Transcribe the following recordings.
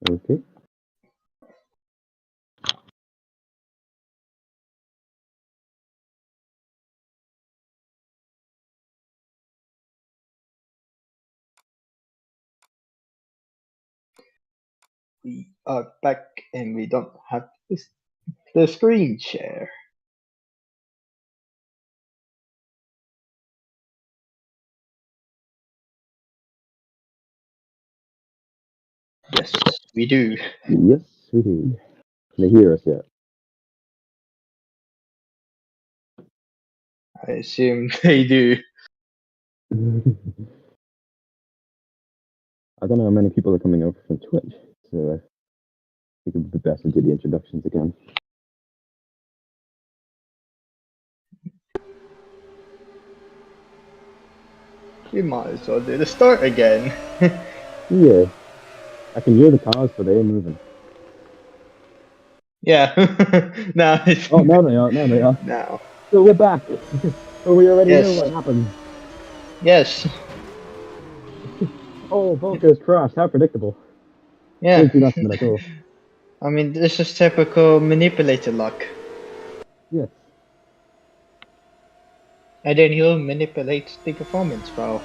Okay. We are back and we don't have the screen share. Yes, we do. Yes, we do. Can they hear us yet? I assume they do. I don't know how many people are coming over from Twitch, so I think it would be best to do the introductions again. We might as well do the start again. Yeah. I can hear the cars, but they ain't moving. Yeah. Now it's Oh, now they are. Now they are. now. So we're back. So we already know Yes. what happened. Yes. Oh, Volker's crashed. How predictable. Yeah. Didn't see nothing at all. I mean, this is typical manipulator luck. Yes. And then he'll manipulate the performance file.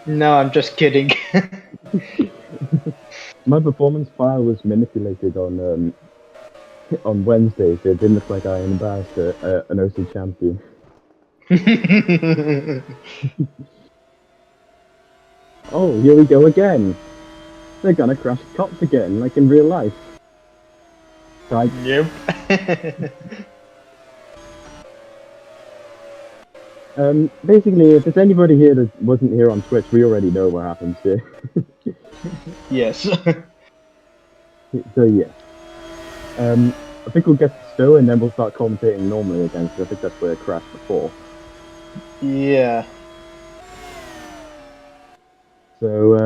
No, I'm just kidding. My performance file was manipulated on Wednesday, so it didn't look like I embarrassed an OC champion. Oh, here we go again. They're gonna crash cops again, like in real life. Right. Yep. Basically, if there's anybody here that wasn't here on Twitch, we already know what happens here. Yes. So yeah. I think we'll get to Stowe and then we'll start commentating normally again, because I think that's where it crashed before. Yeah. So,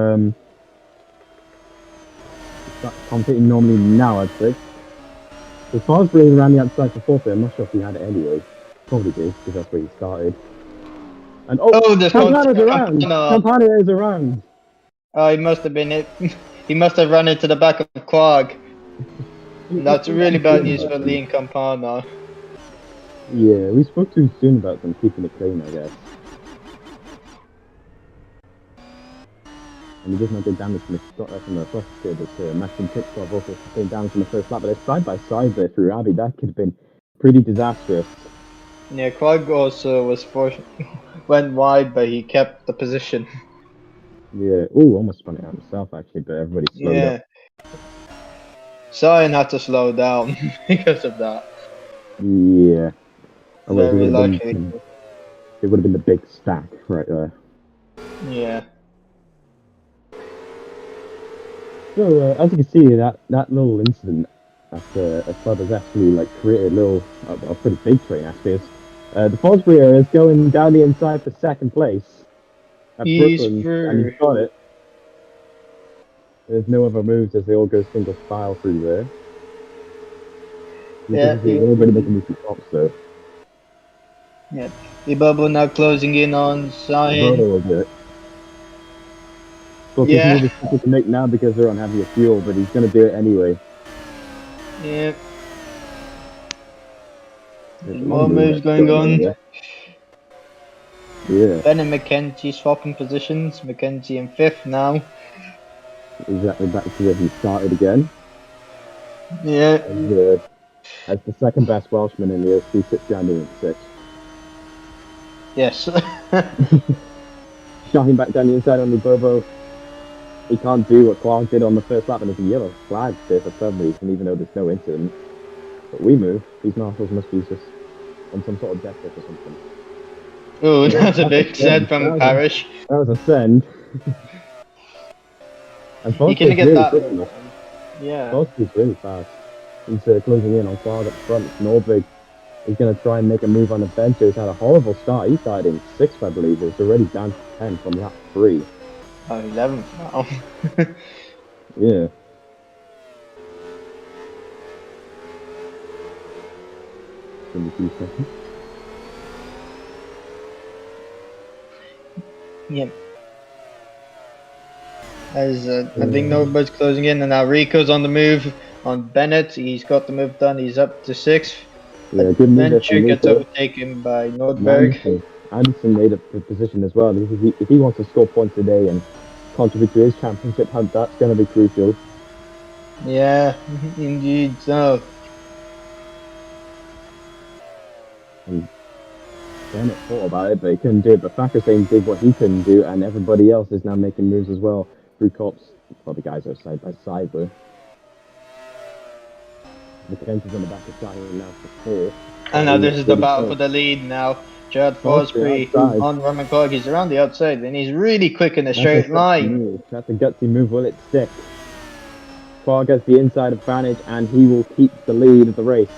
start commentating normally now, I'd say. As far as being around the outside for forfeit, I'm not sure if we had it anyway. Probably did, because that's where he started. And there's Campana's around! Campana is around! Oh, he must have been it. He must have run into the back of Quag. That's really bad news for Lee and Campana. Yeah, we spoke too soon about them keeping it clean, I guess. And he does not get damage from the first kid. It's Maxim Pitstop also sustained damage from the first lap, but it's side by side there through Abbey. That could have been pretty disastrous. Yeah, Quag also was went wide, but he kept the position. Yeah, ooh, almost spun it out himself actually, but everybody slowed up. Cyan had to slow down because of that. Yeah. Very lucky. It would have been the big stack right there. Yeah. So, as you can see, that little incident at Flood has actually like created a pretty big train actually. The Fosbury is going down the inside for second place at Brooklyn, and he's got it. There's no other moves as they all go single file through there. Everybody making moves to tops though. Yeah, Ibabo now closing in on Cyan. Roto will do it. So this move is difficult to make now because they're on heavier fuel, but he's going to do it anyway. Yeah. There's more moves going on. Yeah. Ben and Mackenzie swapping positions. Mackenzie in 5th now. Exactly back to where he started again. Yeah. As the second best Welshman in the OC, sits down in 6th. Yes. Shot him back down the inside on the Bobo. He can't do what Clark did on the first lap, and there's a yellow flag there for some reason, even though there's no incident. But we move. These marshals must be just on some sort of death or something. Oh, that's a big send from Parrish. That was a send. And You can get that. Yeah. Foster's really fast. He's closing in on Clark up front. Norvig is going to try and make a move on the bench. He's had a horrible start. He started in 6th, I believe. It's already down to 10 from lap 3. Oh, 11th now. Yeah. Give me 2 seconds. Yep. As I think nobody's closing in, and now Rico's on the move on Bennett. He's got the move done. He's up to 6th. Yeah, good move there Adventure from gets Rico. overtaken by And Nordberg. Anderson made up the position as well. If he wants to score points today and contribute to his championship hunt, that's going to be crucial. Yeah, indeed. So And Bennett thought about it, but he couldn't do it. But Fackersane did what he couldn't do, and everybody else is now making moves as well. Through cops, well, the guys are side by side, but Mackenzie's on the back of Shaheen now for 4. and now this is the battle for the lead now. Gerard Forsberg on Roman Clark. He's around the outside, and he's really quick in a straight line. That's a gutsy move. Will it stick? Clark gets the inside advantage, and he will keep the lead of the race.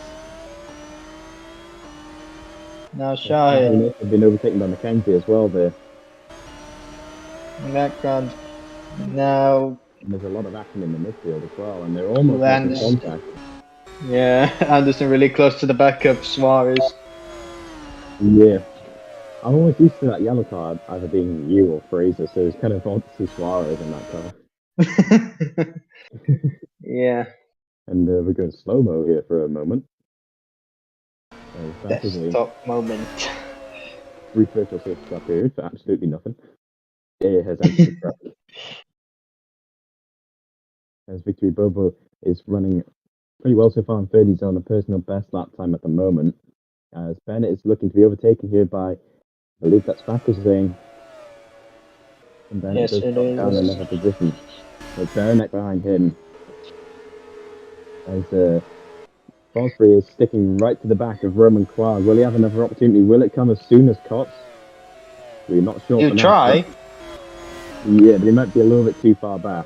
Now Shaheen has been overtaken by Mackenzie as well there. In the background. Now and there's a lot of action in the midfield as well, and they're almost making contact. Yeah, Anderson really close to the back of Suarez. Yeah. I'm always used to that yellow card either being you or Fraser, so it's kind of odd to see Suarez in that car. Yeah. And we're going slow-mo here for a moment. Desktop moment. 3 virtual safety up here for absolutely nothing. Yeah, has entered the track. As Victory Bobo is running pretty well so far in 30s on a personal best lap time at the moment. As Bennett is looking to be overtaken here by, I believe that's Fackersane. And Bennett yes, does drop down another position. With Beranek behind him. As Fosbury is sticking right to the back of Roman Quag. Will he have another opportunity? Will it come as soon as Cots? We're not sure. You try? Yeah, but he might be a little bit too far back.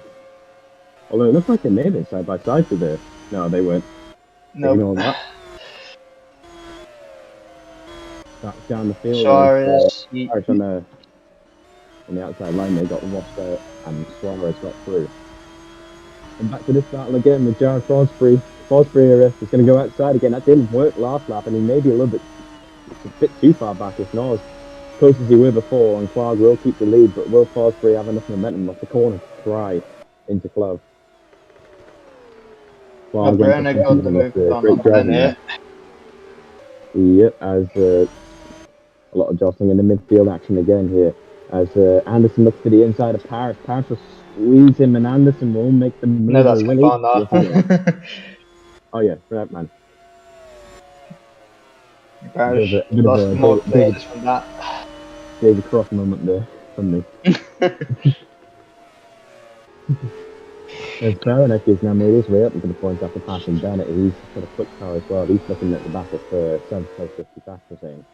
Although it looks like they made it side by side for there. No, they weren't. No. Nope. Ignore that. Back down the field. Suarez. On the outside line, they got washed out, and Suarez got through. And back to this battle again with Jared Fosbury. Fosbury is going to go outside again. That didn't work last lap, and he may be a bit too far back, if not as close as he were before. And Quag will keep the lead, but will Fosbury have enough momentum off the corner to try into Club? Quag went great driving. Yep, as a lot of jostling in the midfield action again here. As Anderson looks to the inside of Paris. Paris will squeeze him, and Anderson will make the move. No, that's Campana. Oh yeah, right, man. Paris lost more players from that. David Croft moment there from me. As Beranek is now made his way up into the points after passing Bennett, he's got a quick car as well. He's looking at the back of 7th place 50 Fackersane.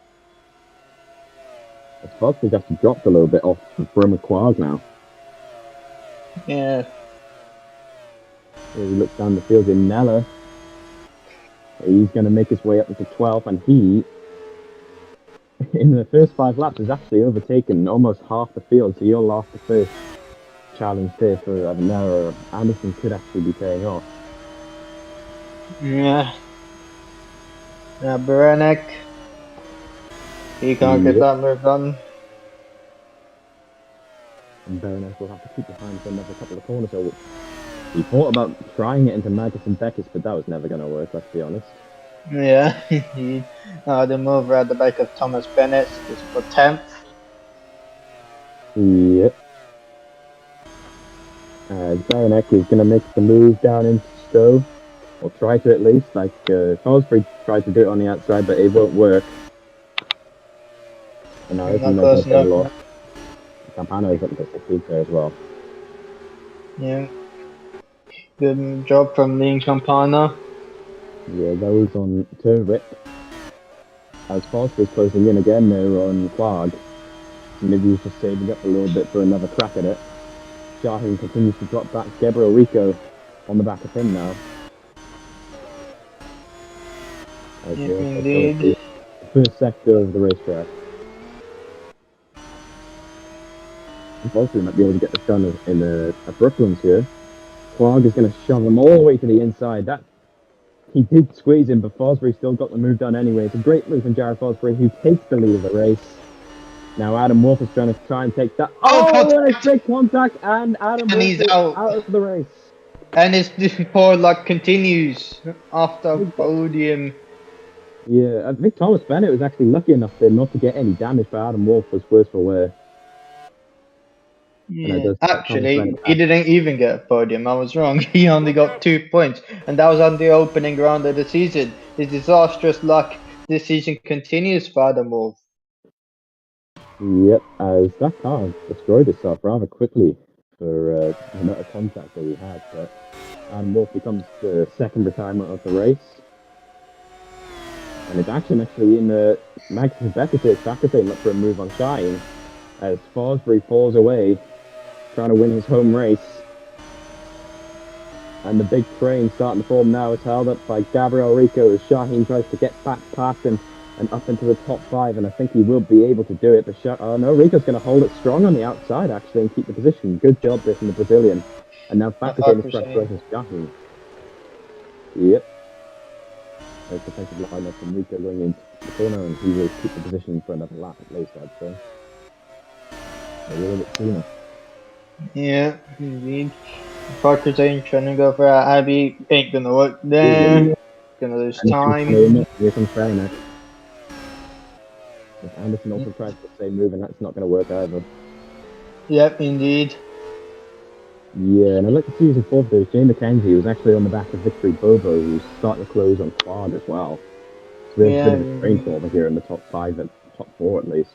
As Fosbury's actually dropped a little bit off Roman Quag now. Yeah. Here he looks down the field in Nella. He's going to make his way up into 12th, and he, in the first 5 laps, has actually overtaken almost half the field, so you'll off the first challenge there for Nella. Anderson could actually be paying off. Yeah. Now Beranek. He can't get that move done. And Beranek will have to keep behind for another couple of corners. So he thought about trying it into Magus and Beckis, but that was never going to work, let's be honest. Yeah, the move at the back of Thomas Bennett is for 10th. Yep. Beranek is going to make the move down into Stowe, or try to at least. Like Salisbury tried to do it on the outside, but it won't work. And now isn't close enough. Campana is up to 16th there as well. Yeah. Good job from Lean Campana. Yeah, those on turn rip. As Foster's closing in again there on Quag. Maybe he's just saving up a little bit for another crack at it. Shaheen continues to drop back. Gabriel Rico on the back of him now. Indeed. The first sector of the racetrack. Foster might be able to get this done at Brooklands here. Quag is going to shove him all the way to the inside. He did squeeze him, but Fosbury still got the move done anyway. It's a great move from Jared Fosbury, who takes the lead of the race. Now Adam Wolf is trying to take that. Oh, Oh, and it's contact! big contact, and Adam And Wolf he's is out. out of the race. And his poor luck continues after podium. Yeah, I think Thomas Bennett was actually lucky enough there not to get any damage, but Adam Wolf was worse for wear. And that Yeah, does put Thomas actually, Bennett he back. didn't even get a podium. I was wrong. He only got 2 points, and that was on the opening round of the season. His disastrous luck this season continues, furthermore. Yep, as that car destroyed itself rather quickly for the amount of contact that we had. But Adam Wolf becomes the second retirement of the race. And it's actually in Max Beckett look for a move on Shine as Fosbury falls away, trying to win his home race. And the big train starting to form now. It's held up by Gabriel Rico as Shaheen tries to get back past him and up into the top 5. And I think he will be able to do it. But oh no, Rico's going to hold it strong on the outside actually and keep the position. Good job there from the Brazilian. And now back again is versus Shaheen. Yep. There's defensive lineup from Rico going into the corner, and he will keep the position for another lap at least, I'd say. A little bit sooner. Yeah, indeed. Parker's ain't trying to go for Abby. Ain't gonna work there. Gonna lose time. Here comes Farinack. If Anderson also tries the same move, and that's not going to work either. Yep, indeed. Yeah, and I'd like to see using fourth there. Jay McKenzie, who was actually on the back of Victory Bobo, who's starting to close on quad as well. So we have a bit of a rainfall over here in the top 5 and top 4 at least.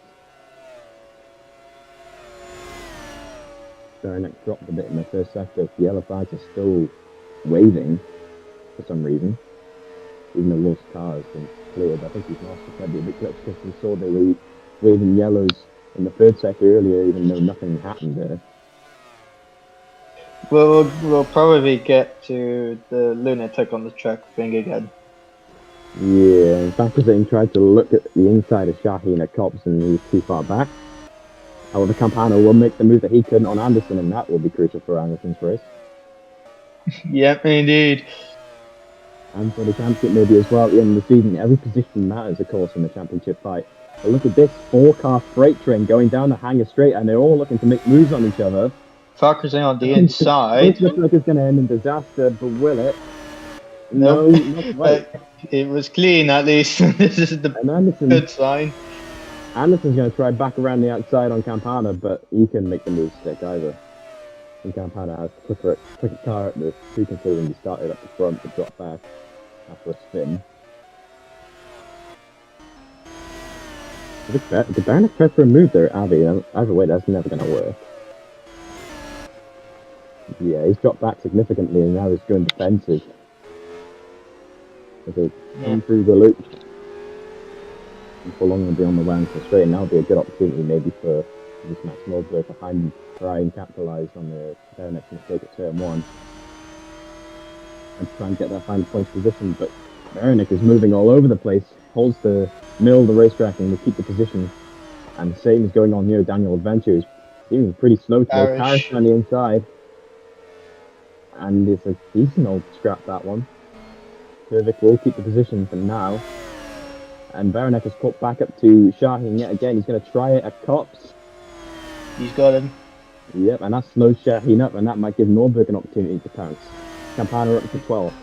Farinack dropped a bit in the first sector. The yellow flags are still waving for some reason, even though Wolf's car has been cleared. I think he's lost the February a bit glitch because we saw they were waving yellows in the third sector earlier, even though nothing happened there. We'll probably get to the lunatic on the track thing again. Yeah, in fact, Hussein tried to look at the inside of Shaheen at Cops and he was too far back. However, Campano will make the move that he couldn't on Anderson, and that will be crucial for Anderson's race. Yep, indeed. And for the championship maybe as well at the end of the season. Every position matters, of course, in the championship fight. But look at this 4-car freight train going down the hangar straight, and they're all looking to make moves on each other. Focusing on the inside. This looks like it's going to end in disaster, but will it? Nope. No, not quite. It was clean at least. This is the good sign. Anderson's going to try back around the outside on Campana, but he can make the move stick either. And Campana has the quicker car at the 2 considering he started up the front to drop back after a spin. Did Baronic try for a move there at Avi? Either way, that's never going to work. Yeah, he's dropped back significantly and now he's going defensive. As they come through the loop. And for long will be on the way to straight, and that'll be a good opportunity maybe for this Max Nordberg behind him to try and capitalise on the Baronet's mistake at turn 1. And try and get that final points position, but Baronet is moving all over the place, holds the middle of the racetrack and will keep the position. And the same is going on here. Daniel Adventure is doing pretty slow today. Parrish on the inside. And it's a decent old scrap, that one. Kurvik will keep the position for now. And Baronek has put back up to Shaheen yet again. He's going to try it at Cops. He's got him. Yep, and that slows Shaheen up, and that might give Nordberg an opportunity to pounce. Campana up to 12.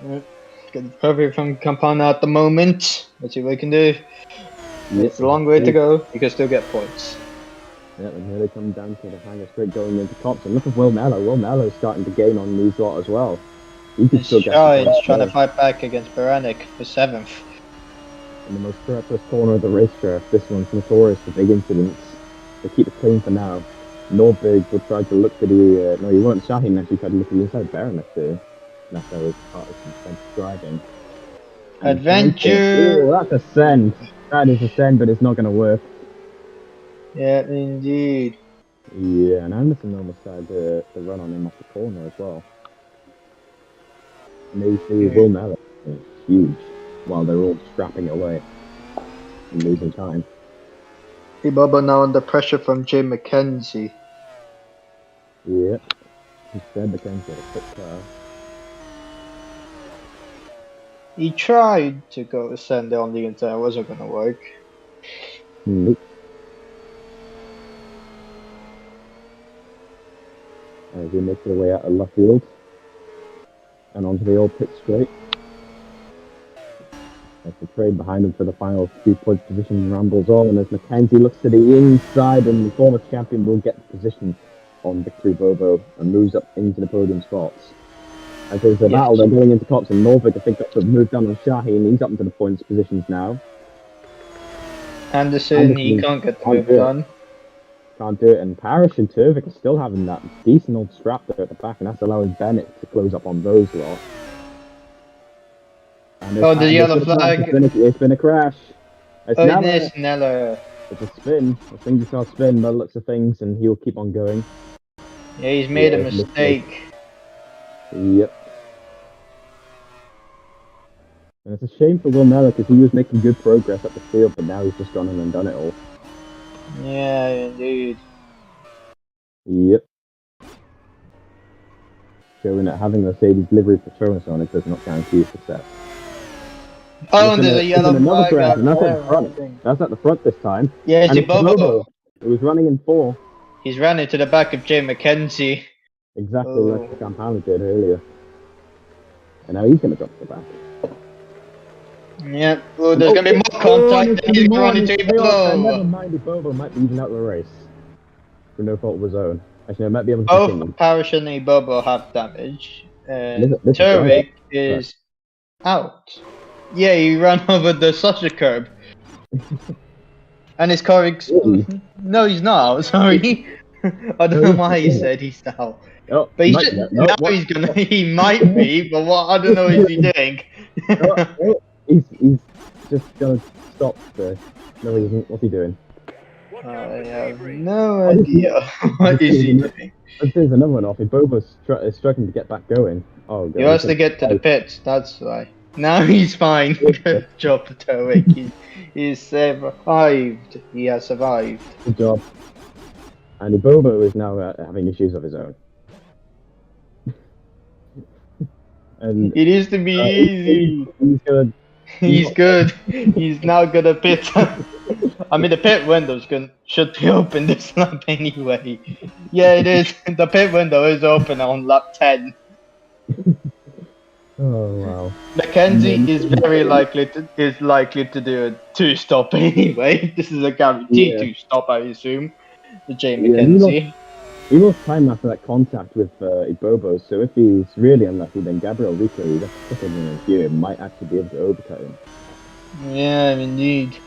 Yep. Good recovery from Campana at the moment. Let's see what we can do. Yep. It's a long way to go. You can still get points. Yep, and here they come down to the hangar straight going into Cops. And look at Will Mello. Will Mello's starting to gain on these lot as well. He could still get He's trying to fight back against Baranek for 7th. In the most treacherous corner of the racetrack, this one's notorious for big incidents. They keep it clean for now. Nordberg will try to look to the... no, he won't. Shaheen actually tried to look at the inside Baronet there. That's how his part of some driving. Adventure! Oh, that's a send. That is a send, but it's not going to work. Yeah, indeed. Yeah, and Anderson almost had the run on him off the corner as well. And they see Will Mello. Huge. While they're all scrapping away and losing time. Ibaba now under pressure from Jay McKenzie. Yep. Instead, McKenzie had a quick car. He tried to go send it on the inside. It wasn't going to work. Nope. as he makes their way out of left field and onto the old pit straight. As the trade behind him for the final 2 point position rambles on, as Mackenzie looks to the inside, and the former champion will get the position on Victory Bobo and moves up into the podium spots. As there's a battle, they're going into Cox and Norvik. I think that's a move down on Shaheen. He's up into the points positions now. Anderson, he can't get the move done. Can't do it, and Parrish and Turvik are still having that decent old scrap there at the back, and that's allowing Bennett to close up on those lot. Oh, the yellow flag. It's been a crash. It's Nella. It's a spin. I think he saw a spin by the looks of things, and he'll keep on going. Yeah, he's made a mistake. Yep. And it's a shame for Will Nella because he was making good progress up the field, but now he's just gone in and done it all. Yeah, indeed. Yep. Showing that having the Mercedes livery for Silverstone does not guarantee success. Oh, and there's a yellow flag. And that's at the front. That's at the front this time. Yeah, it's Bobo. It was running in 4. He's ran into the back of Jay McKenzie. Exactly like Campana did earlier. And now he's going to drop to the back. Yeah, there's going to be more contact and he's going to run into Bobo. Never mind if Bobo might be even out of the race. For no fault of his own. Actually, I might be able to continue. Both Parrish and Bobo have damage. Turvik is out. Yeah, he ran over the sausage curb. And his car No, he's not. Sorry. I don't know why he said he's out. Oh, but he's gonna. He might be, but what I don't know is he doing. He's just gonna stop there. No, he isn't. What's he doing? I have no idea. What is he doing? There's another one off. Bobo's struggling to get back going. Oh, God. He wants to get to the pits. That's why. Now he's fine. Good job, Turvik. He's survived. He has survived. Good job. And Bobo is now having issues of his own. And it used to be easy. He's good. He's now gonna pit. I mean, the pit window should be open this lap anyway. Yeah, it is. The pit window is open on lap 10. Oh wow! Mackenzie is very likely to do a 2-stop anyway. This is a guaranteed 2-stop, I assume. The Jay Mackenzie. He lost time after that contact with Bobo, so if he's really unlucky, then Gabriel Rico, that's quicker than here, might actually be able to overcut him. Yeah, indeed.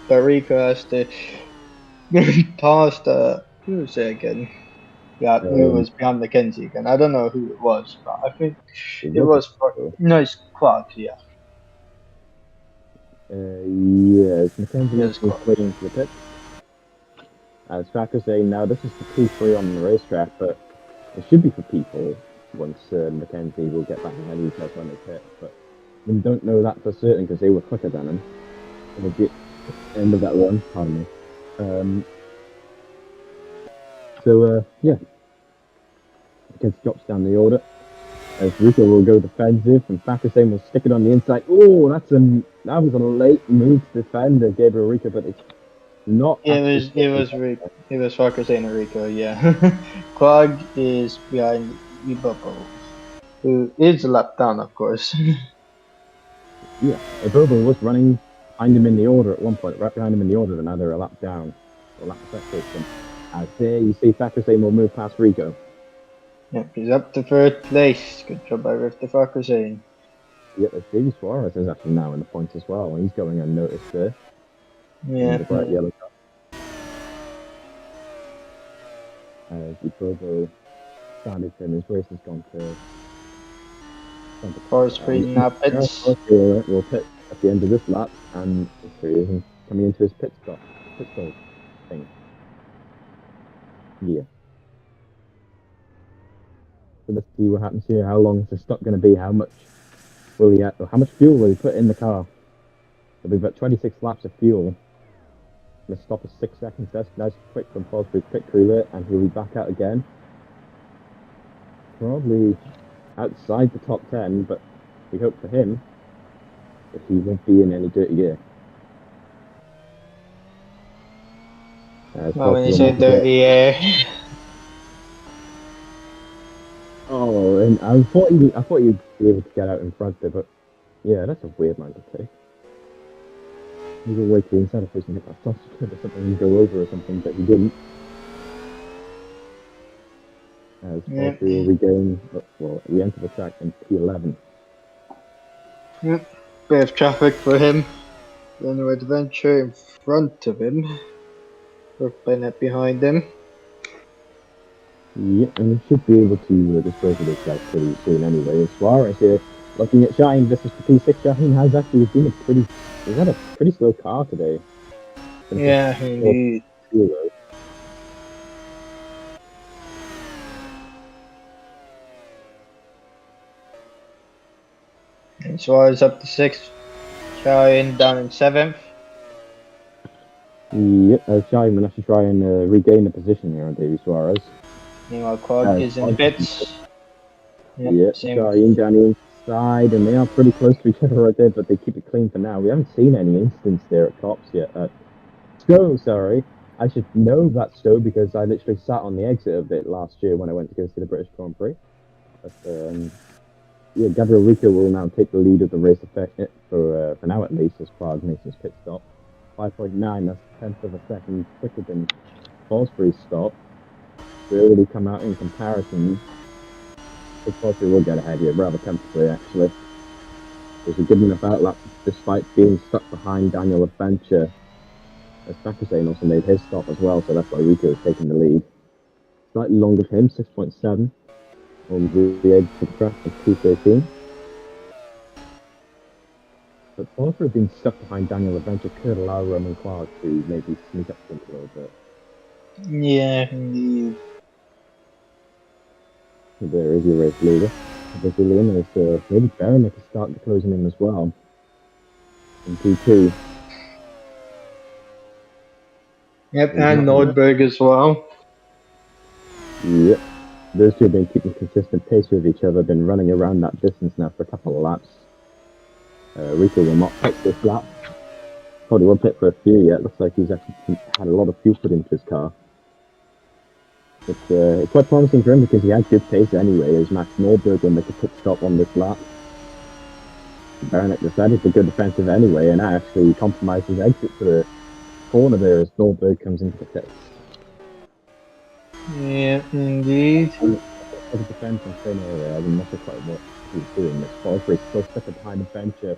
But Rico has to pass who was it again? Yeah, who was behind Mackenzie again? I don't know who it was, but I think it was. No, it's Clark, yeah. Yes, Mackenzie is waiting for the pit. As trackers saying now, this is for P3 on the racetrack, but it should be for P4 once Mackenzie will get back ahead of himself on the pit. But we don't know that for certain because they were quicker than him. At the end of that run, pardon me. Yeah. Mackenzie drops down the order. As Rico will go defensive, and Fakasane will stick it on the inside. Oh, that was a late move to defend Gabriel Rico, but it's not. It was Rico. It was Fakasane and Rico, yeah. Quag is behind Ibobo, who is a lap down, of course. Yeah, Ibobo was running behind him in the order at one point, right behind him in the order, and now they're a lap down, or lap separation. As there you see Fakasane will move past Rico. Yep, he's up to 3rd place. Good job by Riff the Fakasane. Yep, David Suarez is actually now in the points as well, and he's going unnoticed there. Yeah. The bright yellow car. Ibobo started and his race has gone to. Forest Prix now pits. Will pit at the end of this lap, and here he is coming into his pit stop thing. Yeah. So let's see what happens here. How long is the stop going to be? How much will he? How much fuel will he put in the car? There'll be about 26 laps of fuel. The stop is 6 seconds. That's nice, quick from Fosbury quick cooler, and he'll be back out again. Probably outside the top 10, but we hope for him that he won't be in any dirty gear. Well, when you say dirty air. Oh, and I thought you'd be able to get out in front there, but yeah, that's a weird line to take. Maybe wait to the inside of person hit that sausage curb or something and go over or something, but he didn't. As Yep. Valtteri will regain, well, we enter the track in P11. Yep. Bit of traffic for him. Then no adventure in front of him. Or Bennett behind him. Yeah, and we should be able to dispose of this guy pretty soon anyway. As Suarez here, looking at Shine versus the P6, Shaheen has actually been he's had a pretty slow car today. Yeah, indeed. And Suarez up to 6th. Shine down in 7th. Yeah, Shine will actually try and regain the position here on Davy Suarez. Meanwhile, Quad is in the pits. Yep, Yeah, same. Shine down the inside, and they are pretty close to each other right there, but they keep it clean for now. We haven't seen any incidents there at Cops yet. Stowe, sorry. I should know that Stowe because I literally sat on the exit of it last year when I went to go see the British Grand Prix. But yeah, Gabriel Riccio will now take the lead of the race for now at least as Prague makes his pit stop. 5.9, that's a tenth of a second quicker than Fosbury's stop. Really come out in comparison. But Fosbury will get ahead here rather comfortably actually. There's a good enough outlap despite being stuck behind Daniel Adventure. As Bakasane also made his stop as well, so that's why Rico is taking the lead. Slightly longer for him, 6.7 on the edge of the track of 2:13. But Fosbury being stuck behind Daniel Adventure could allow Roman Clark to maybe sneak up to him a little bit. Yeah, indeed. So there is your race leader. The Brazilian is maybe Beranek is starting to close in him as well. In P2. Yep, and Nordberg as well. Yep. Those two have been keeping consistent pace with each other, been running around that distance now for a couple of laps. Rico will not pit this lap. Probably won't pit for a few yet. Looks like he's actually had a lot of fuel put into his car. It's quite promising for him because he had good pace anyway, as Max Nordberg when they could pit stop on this lap. Beranek decided to go defensive anyway, and actually compromised his exit to the corner there as Nordberg comes into the pits. Yeah, indeed. As a defense on thin area, I'm not sure quite what he's doing. This Fosbury is still stuck behind Adventure,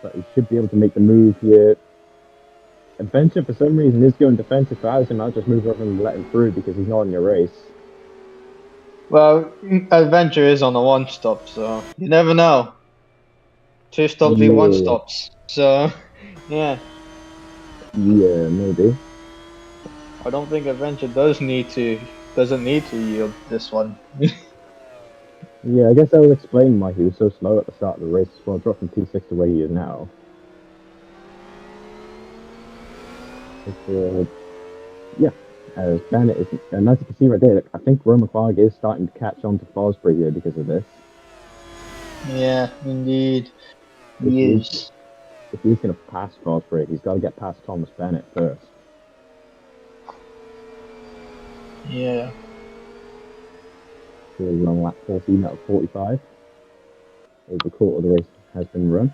but he should be able to make the move here. Adventure, for some reason, is going defensive for Allison. I'll just move over and let him through because he's not in your race. Well, Adventure is on a 1-stop, so you never know. 2-stop v 1-stops. So, yeah. Yeah, maybe. I don't think Adventure doesn't need to yield this one. Yeah, I guess that would explain why he was so slow at the start of the race as well, dropping P6 to where he is now. Yeah, as Bennett is, and as you can see right there, I think Roman Clark is starting to catch on to Fosbury here because of this. Yeah, indeed. He is. If he's going to pass Fosbury, he's got to get past Thomas Bennett first. Yeah. So we're on lap 14 out of 45. Over quarter of the race has been run.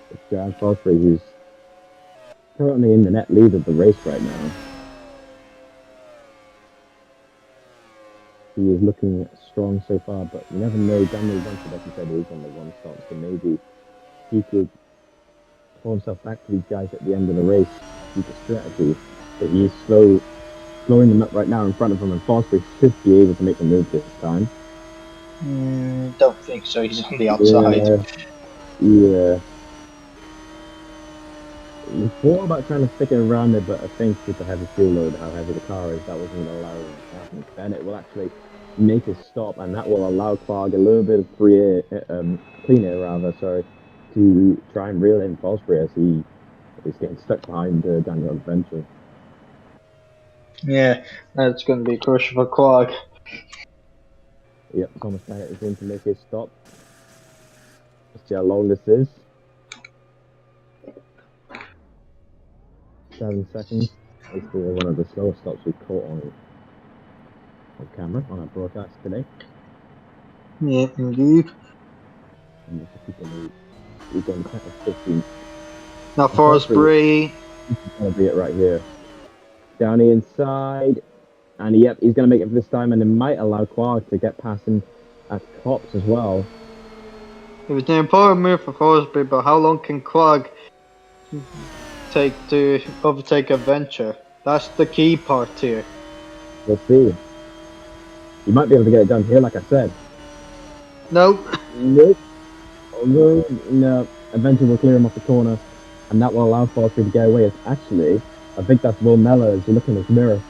It's Jared Fosbury who's currently in the net lead of the race right now. He is looking strong so far, but you never know. Daniel Duncan, like you said, is on the 1-stop, so maybe he could pull himself back to these guys at the end of the race due to strategy. But he is slowing them up right now in front of him, and Fosbury should be able to make the move this time. Don't think so. He's on the outside. Yeah. He thought about trying to stick it around there, but I think with the heavy fuel load, how heavy the car is, that wasn't going to allow him to happen. Bennett will actually make his stop, and that will allow Clark a little bit of clean air rather, to try and reel in Fosbury as he is getting stuck behind Daniel Adventure. Yeah, that's going to be crucial for Clark. Yep, Thomas Bennett is in to make his stop. Let's see how long this is. 7 seconds. It's one of the slowest stops we've caught camera on our broadcast today. Yeah, indeed. And just to keep we're going to 15. Now Prix. This is going to be it right here. Down the inside. And yep, he's going to make it this time, and it might allow Quark to get past him at Cops as well. It was an important move for Forsberg, but how long can Quark take to overtake Adventure? That's the key part here. We'll see. You might be able to get it done here, like I said. Nope. Nope. Although, no, Adventure will clear him off the corner, and that will allow Forsberg to get away. It's actually, I think that's Will Mellor, as you look in his mirror,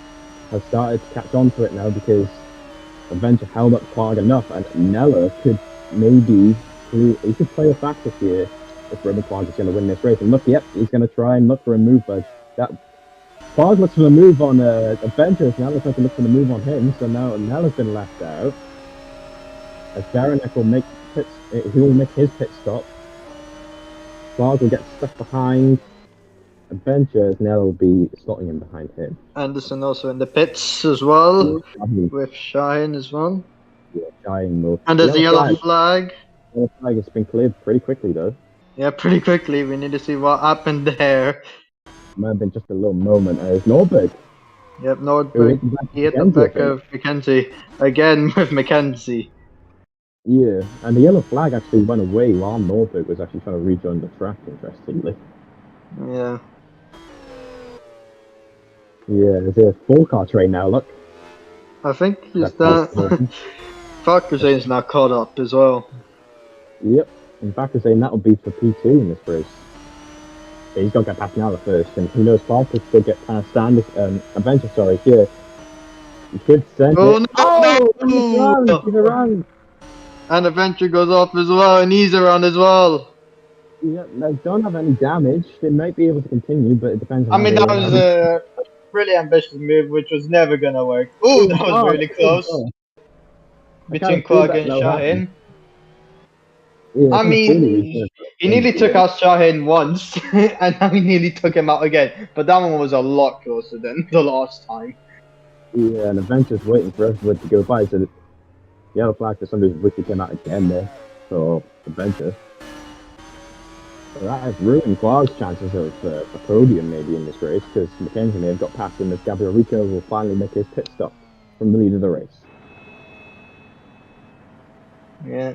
has started to catch on to it now because Adventure held up Quark enough, and Nella could maybe, he could play a factor here if Ribbon Quark is going to win this race. And look, yep, he's going to try and look for a move, but that Quark looks for the move on Adventure, so now looks like to look for the move on him, so now Nella's been left out. As Jaranek will make his pit stop. Quark will get stuck behind Adventure, Nella will be slotting him behind him. Anderson also in the pits as well, with Shine as well. Yeah, Shine will. And there's the yellow flag. The yellow flag has been cleared pretty quickly, though. Yeah, pretty quickly. We need to see what happened there. Might have been just a little moment as Nordberg. Yep, Nordberg. He hit the back of Mackenzie. Again with Mackenzie. Yeah, and the yellow flag actually went away while Nordberg was actually trying to rejoin the track, interestingly. Yeah. Yeah, there's a 4-car train now, look. I think he's that. Farkazane's now caught up as well. Yep, and Farkazane, that'll be for P2 in this race. Yeah, he's got to get past Nala first, and who knows, Clark could still get past Adventure, sorry, here. He could send it. No! He's around! And Adventure goes off as well, and he's around as well. Yeah, they don't have any damage. They might be able to continue, but it depends on that was a really ambitious move, which was never going to work. Ooh, that was really close. Between Quark and Shaheen. Yeah, I mean, he nearly took out Shaheen once, and now he nearly took him out again. But that one was a lot closer than the last time. Yeah, and Adventure's waiting for everyone to go by, so the yellow flag for some reason wicked came out again there for Adventure. So that has ruined Quark's chances of a podium maybe in this race, because Mackenzie may have got past him as Gabriel Rico will finally make his pit stop from the lead of the race. Yeah.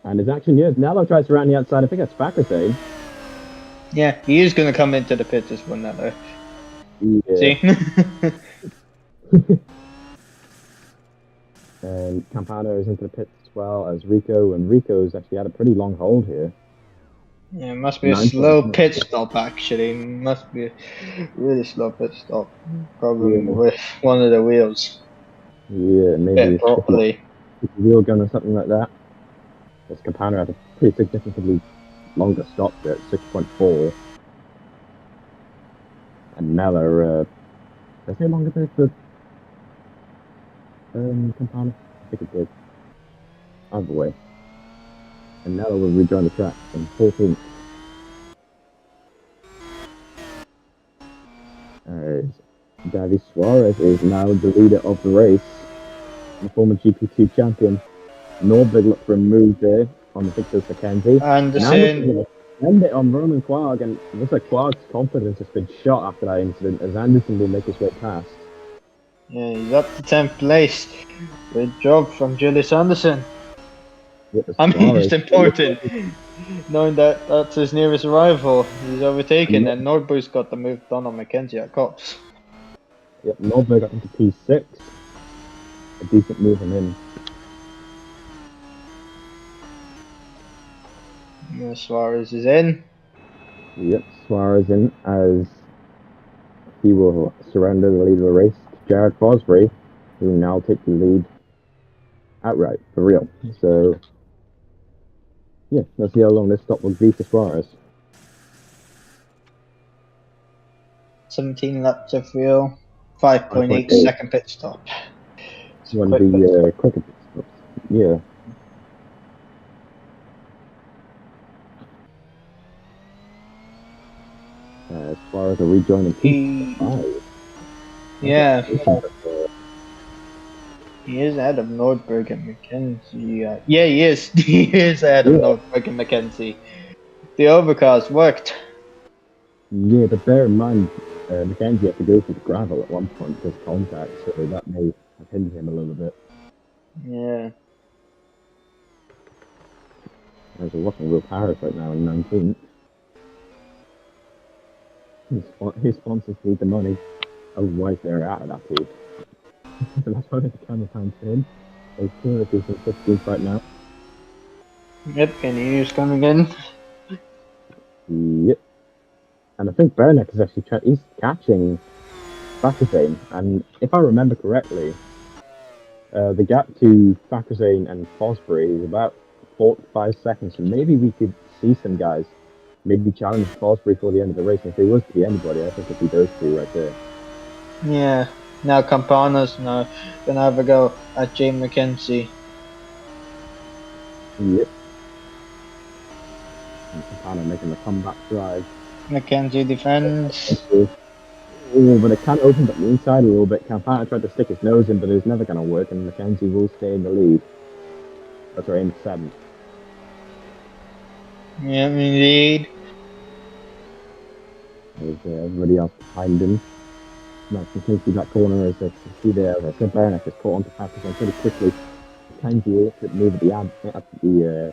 And his action, yeah, Nello tries to round the outside. I think that's Farkazane. Yeah, he is going to come into the pit this one, Nello. Yeah. See? And Campano is into the pits as well as Rico, and Rico's actually had a pretty long hold here. Yeah, it must be a slow pit stop actually. Must be a really slow pit stop. Problem with one of the wheels. Yeah, maybe properly. A wheel gun or something like that. Because Campano had a pretty significantly longer stop there at 6.4. And Nella, does it longer there for Campano? I think it did. Either way. And Nella will rejoin the track in 14th. Davi Suarez is now the leader of the race. The former GP2 champion. Nordberg looked for a move there on the Victor's Mackenzie. Anderson end it on Roman Quark, and it looks like Quark's confidence has been shot after that incident as Anderson will make his way past. Yeah, he's up to 10th place. Good job from Julius Anderson. It's important knowing that that's his nearest rival. He's overtaken, and Nordberg's got the move done on Mackenzie at Cops. Yep, Nordberg got into P6. A decent move from him. Yeah, Suarez is in. Yep, Suarez in as he will surrender the lead of the race to Jared Fosbury, who will now take the lead outright, for real. So, yeah, let's see how long this stop will be for Suarez. 17 laps of fuel, 5.8 second pit stop. One of the quicker pit stops. Yeah. As far as a rejoining P5. Yeah. He is ahead of Nordberg and Mackenzie. Yeah, he is. He is ahead of Nordberg and Mackenzie. The overcast worked. Yeah, but bear in mind, Mackenzie had to go through the gravel at one point because of contact, so that may have hindered him a little bit. Yeah. As we're watching Will Paris right now in 19th. His sponsors need the money, otherwise they're out of that pool. So that's why the camera pans for him. There's Turek is in 15th right now. Yep, Kenny's coming in. Yep. And I think Bernick is actually he's catching Fakazane, and if I remember correctly, the gap to Fakazane and Fosbury is about 45 seconds, so maybe we could see some guys maybe challenge Fosbury for the end of the race. If there was to be anybody, I think it'd be those two right there. Yeah. Now Campana's now gonna have a go at Jay McKenzie. Yep. And Campana making the comeback drive. McKenzie defends. Oh, but it kind of opened up the inside a little bit. Campana tried to stick his nose in, but it was never going to work, and Mackenzie will stay in the lead. That's right, in 7th. Yeah, indeed. There's everybody else behind him. Nice and sneaky that corner as I see there. As I said, Bernick has caught onto Patterson pretty quickly. Mackenzie looks at move at the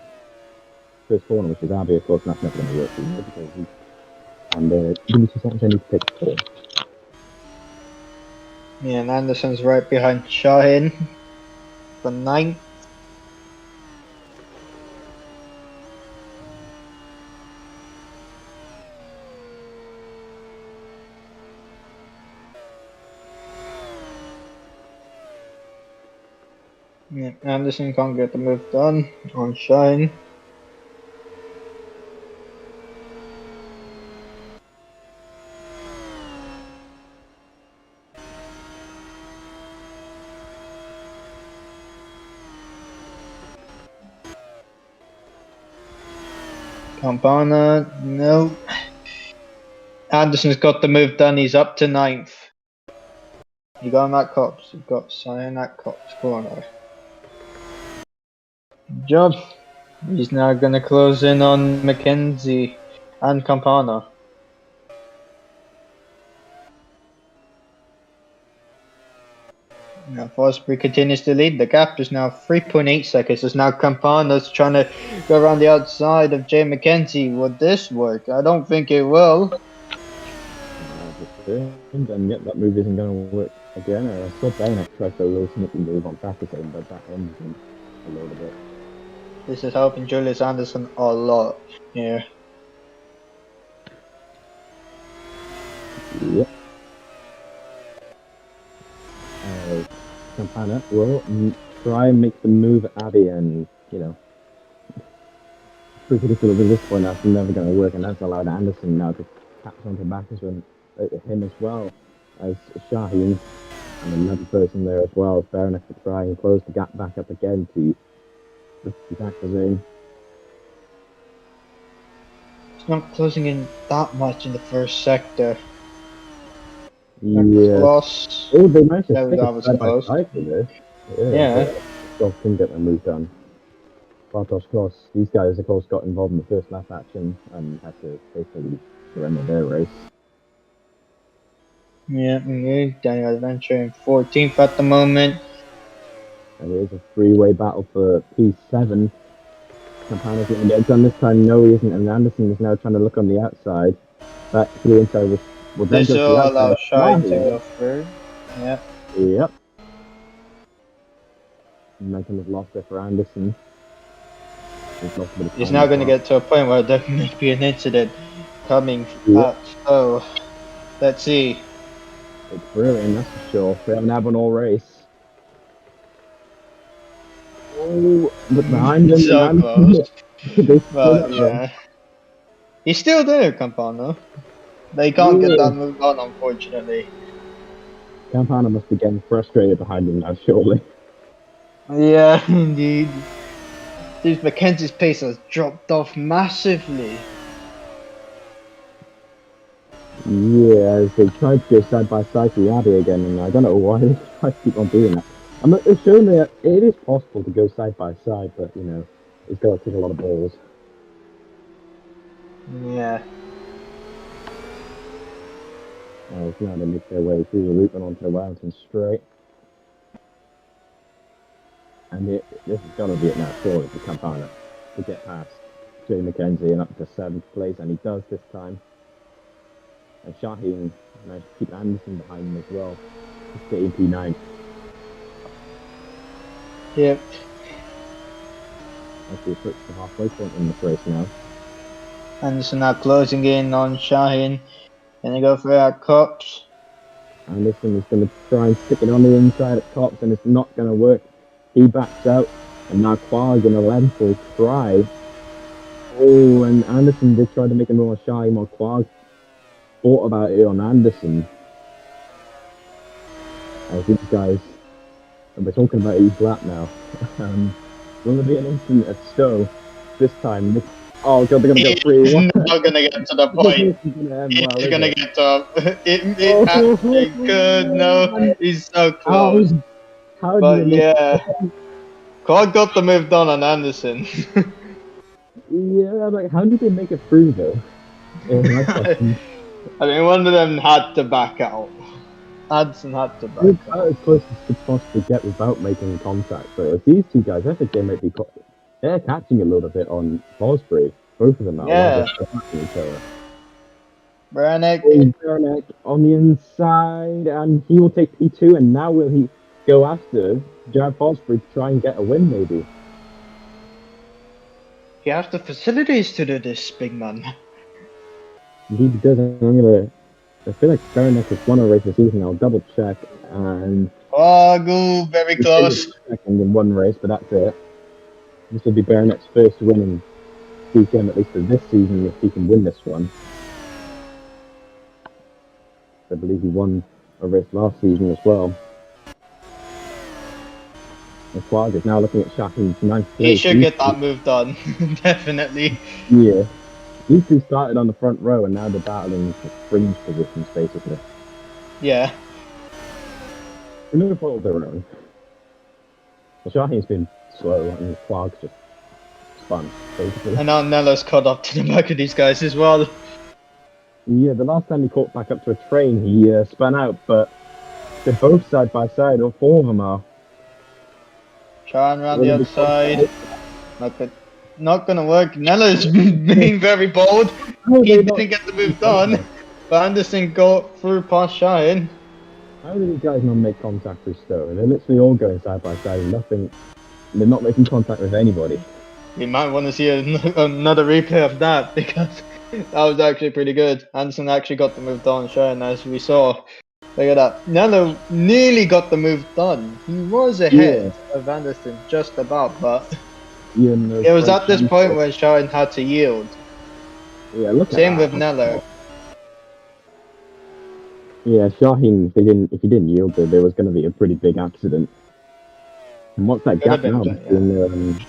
first corner, which is Abbey, of course, and that's never going to work for him because he. And give me 2 seconds, I need to take the call. Yeah, and Anderson's right behind Shahin for 9th. Yeah, Anderson can't get the move done on Shine. Campana, no. Anderson's got the move done, he's up to 9th. You got him at Cops, you've got Cyan at Cops corner. Good job. He's now going to close in on Mackenzie and Campana. Now Fosbury continues to lead. The gap is now 3.8 seconds. As now Campana's trying to go around the outside of Jay McKenzie. Would this work? I don't think it will. And yet that move isn't going to work again. I saw Bernick try for a little sneaky move on Patterson, but that ends him a little bit. This is helping Julius Anderson a lot here. Yep. Campana will try and make the move at Abbey, and you know, pretty ridiculous at this point. That's never going to work, and that's allowed Anderson now to catch onto him as well as Shaheen and another person there as well. Fair enough to try and close the gap back up again to Zane. It's not closing in that much in the first sector. Yeah. Lost. Oh, they managed to stick that it was side by close. side for this. Yeah. Gosh, couldn't get their move done. Bartosz Kos, these guys, of course, got involved in the first lap action and had to basically surrender their race. Yeah, Daniel Adventure in 14th at the moment. And it is a three-way battle for P7. Campana's going to get it done this time. No, he isn't. And Anderson is now trying to look on the outside. Back to the inside with This will allow Shine to go through. Yep. Yep. Momentum is lost there for Anderson. He's now going to get to a point where there may be an incident coming up. So, let's see. It's brilliant, that's for sure. We haven't had one all race. Oh, but behind him. So close. But yeah. He's still there, Campana. They can't get that move on, unfortunately. Campana must be getting frustrated behind him now, surely. Yeah, indeed. Dude, Mackenzie's pace has dropped off massively. Yeah, as they tried to go side by side to Abbey again, and I don't know why they try to keep on doing that. I'm not showing that it is possible to go side by side, but you know, it's got to take a lot of balls. Yeah. Now they make their way through the loop and onto the Wellington straight. And this is going to be it now, surely, for Campana to get past Jay McKenzie and up to 7th place, and he does this time. And Shaheen managed to keep Anderson behind him as well. Just to AP9. Yep. As we approach the halfway point in this race now. Anderson now closing in on Shaheen. Gonna go for our Cops. Anderson is going to try and stick it on the inside at Cops, and it's not going to work. He backs out, and now Quag in 11th will try. Oh, and Anderson did try to make him more shy, more Quag thought about it on Anderson. As these guys, and we're talking about each lap now. Will there be an incident at Stowe this time? Oh god, they're gonna go 3-1. He's not gonna get to the point. He's gonna get to it actually could. No, he's so close. How But did yeah, Quad got the move done on Anderson. Yeah, like how did they make it through though? I mean, one of them had to back out. Anderson had to back out. As close as could possibly get without making contact. But these two guys, I think they might be. They're catching a little bit on Fosbury. Both of them are. Yeah. Beranek on the inside, and he will take P2. And now will he go after Jared Fosbury to try and get a win? Maybe. He has the facilities to do this, big man. Indeed, he does. I feel like Beranek has won a race this season. I'll double check and. Oh, very close. Second in one race, but that's it. This will be Berenek's first win in DTM, at least for this season, if he can win this one. I believe he won a race last season as well. And Quag is now looking at Shaheen's 9th place. He should get that move done, definitely. Yeah. These two started on the front row and now they're battling for fringe positions, basically. Yeah. For no fault of their own. Well, Shaheen's been slow and Quag's just spun, basically. And now Nello's caught up to the back of these guys as well. Yeah, the last time he caught back up to a train, he spun out, but they're both side by side, all four of them are. Trying around the other side. Not gonna work. Nello's being very bold. He didn't get the move done, but Anderson got through past Shine. How do these guys not make contact with Stowe? They're literally all going side by side and nothing. They're not making contact with anybody. You might want to see another replay of that because that was actually pretty good. Anderson actually got the move done, Shine, as we saw. Look at that. Nello nearly got the move done. He was ahead of Anderson just about, but it was at this point when Shine had to yield. Yeah, look. Same with Nello. Yeah, Shaheen, if he didn't yield, there was going to be a pretty big accident. And what's that gap now between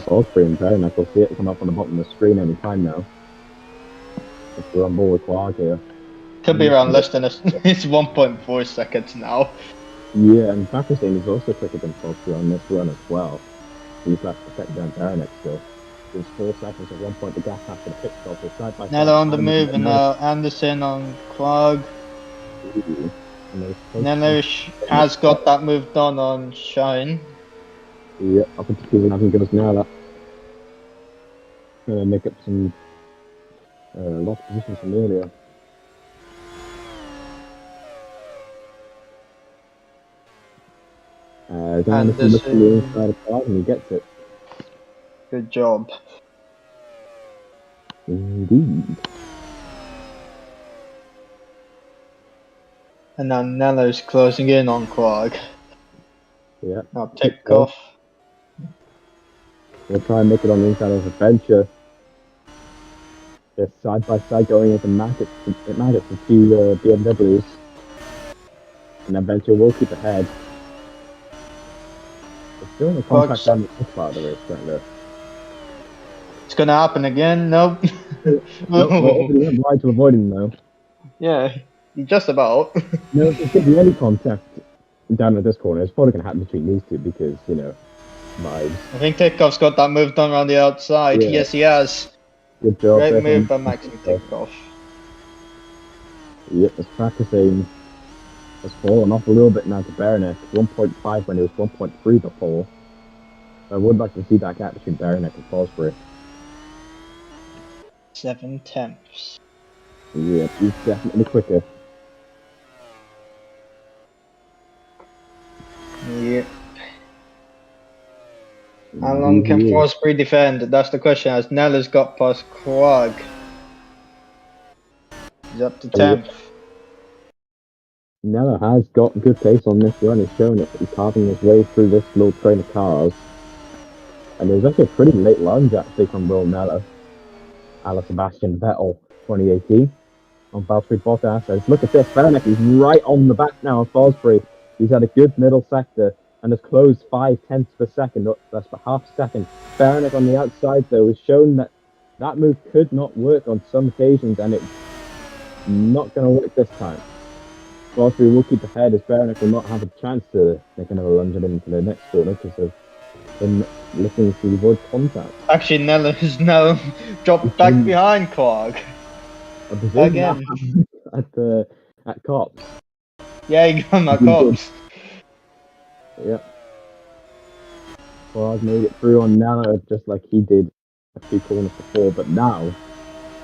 Osprey and Beranek? We'll see it come up on the bottom of the screen any time now. If we're on board with Quag here. Could be around less than it's 1.4 seconds now. Yeah, and Pakistan is also quicker than Osprey on this run as well. He's left to set down Beranek still. There's 4 seconds at one point, the gap after the pit stop is side by side. Nello on the move and now Anderson on Quag. Nello has got that move done on Shine. Yeah, up into P11 goes now. That make up some lost positions from earlier. Anderson looks to the inside of Quag and he gets it. Good job. Indeed. And now Nello's closing in on Quag. Yeah. Now tick off. We'll try and make it on the inside of Adventure. They're side by side going into Maggots the two BMWs. And Adventure will keep ahead. They're still in the contact down the top part of the race right there. It's gonna happen again. Nope. Nope, well, he went wide to avoid him though. Yeah, just about. No, if there's going to be any contact down at this corner, it's probably going to happen between these two because, you know, vibes. I think Tikoff's got that move done around the outside. Yeah. Yes, he has. Good job. Great there move from by Maxim Tikoff. Yep, it's practicing. Has fallen off a little bit now to Baranek. 1.5 when it was 1.3 before. I would like to see that gap between Baranek and Fosbury. 7/10. Yeah, he's definitely quicker. Yep. How long can Fosbury defend? That's the question. As Nella's got past Quag. He's up to 10th. Nella has got good pace on this run. He's showing it. He's carving his way through this little train of cars. And there's actually a pretty late lunge actually from Will Nella. Ala Sebastian Vettel 2018 on Valtteri Bottas. As look at this, Baranek is right on the back now of Fosbury. He's had a good middle sector and has closed 0.5 per second. That's for half a second. Baranek on the outside though has shown that that move could not work on some occasions, and it's not going to work this time. Fosbury will keep ahead as Baranek will not have a chance to make another lunge into the next corner because of him looking to avoid contact. Actually, Nella has now dropped back behind Quag. Again. At Cops. Yeah, he got my Cops. Yep. Quag made it through on Nella just like he did a few corners before, but now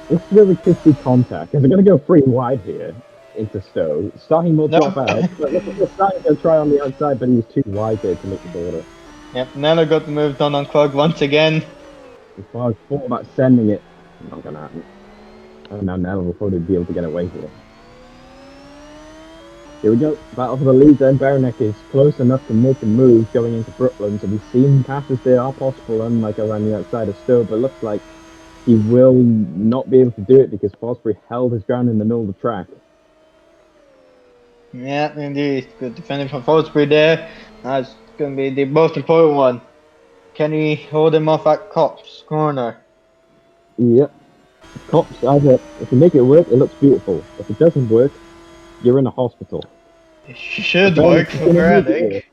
this really could see contact. Because they're going to go 3 wide here into Stowe. Starting will drop out. But look at the starting to try on the outside, but he was too wide there to make the border. Yep, Nella got the move done on Quag once again. Quag thought about sending it. Not going to happen. And now Nella will probably be able to get away with it. Here we go. Battle for the lead then. Baranek is close enough to make a move going into Brooklyn. So we've seen passes there are possible, unlike around the outside of Stowe, but looks like he will not be able to do it because Fosbury held his ground in the middle of the track. Yeah, indeed. Good defending from Fosbury there. That's going to be the most important one. Can he hold him off at Cops corner? Yep. Cops, either if you make it work, it looks beautiful. If it doesn't work, you're in a hospital. It should work for Baranek.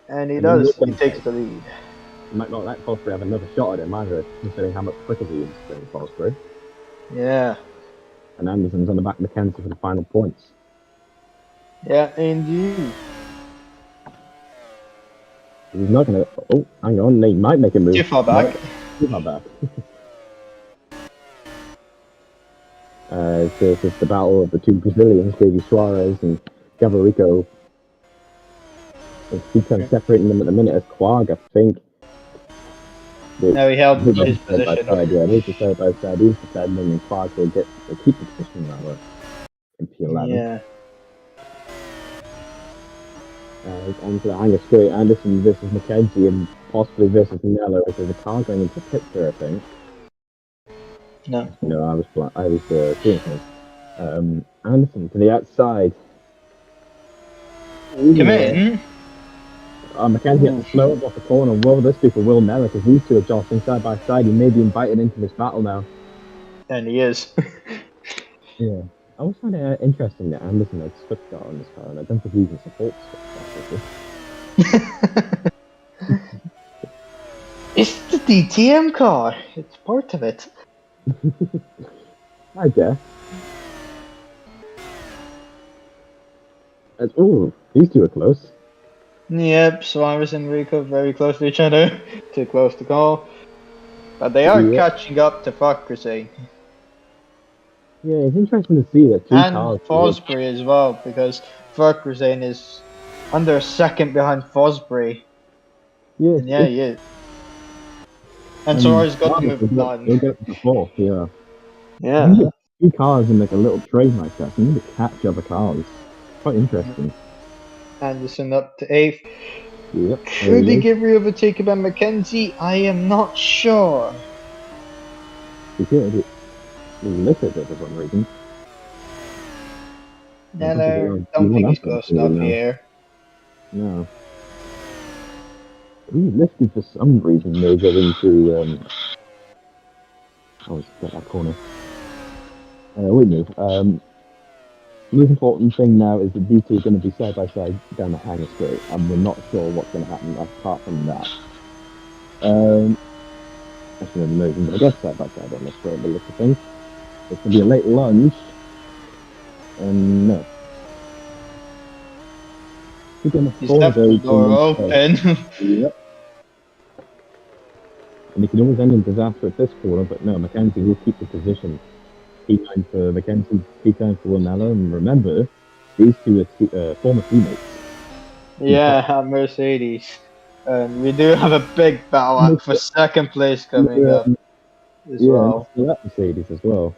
And he does. He takes the lead. You might not let Fosbury have another shot at him either, considering how much quicker he is than Fosbury. Yeah. And Anderson's on the back of Mackenzie for the final points. Yeah, indeed. He's not going to... Oh, hang on. He might make a move. Too far back. Too far back. So it's the battle of the two Brazilians, David Suarez and Gavarico. He's kind of separating them at the minute as Quag, I think. No, he held his position. Yeah, he's the side by side. He's defending, and Quag will keep the position rather in P11. Yeah. Onto the hanger straight. Anderson versus Mackenzie and possibly versus Nella. There's a car going into pit there, I think. No. No, I was seeing him. Anderson to the outside. Come in. Mackenzie at the slow off the corner. Well, this people will Nella because these two are jostling side by side. He may be invited into this battle now. And he is. Yeah. I always find it interesting that Anderson had Stuttgart on this car, and I don't think he even supports Stuttgart. It's the DTM car. It's part of it. I guess. Oh, these two are close. Yep, Suarez and Rico very close to each other. Too close to call. But they are catching up to Fakrsay. Yeah, it's interesting to see that two and cars. Fosbury as well, because Fakrsay is under a second behind Fosbury. Yeah, and yeah, he is. And Suarez got the move done. They got the fourth, yeah. Yeah. Two cars in like a little train like that. You need to catch other cars. Quite interesting. Anderson up to 8th. Yep. Could he get overtaken by Mackenzie? I am not sure. He could. He lifted it for some reason. No, don't think he's close enough here. No. He lifted for some reason. They're going to can't get that corner. We move. The most important thing now is that these two are going to be side by side down the hangar straight, and we're not sure what's going to happen apart from that. Actually, no, even going to get side by side on the straight, but look at things. It's going to be a late lunge, and no. He's left the door open. Yep. And he can always end in disaster at this corner, but no, Mackenzie will keep the position. P9 for Mackenzie, P9 for Lamella, and remember, these two are former teammates. Yeah, at Mercedes. And we do have a big battle for second place coming up as well. Yeah, and at Mercedes as well.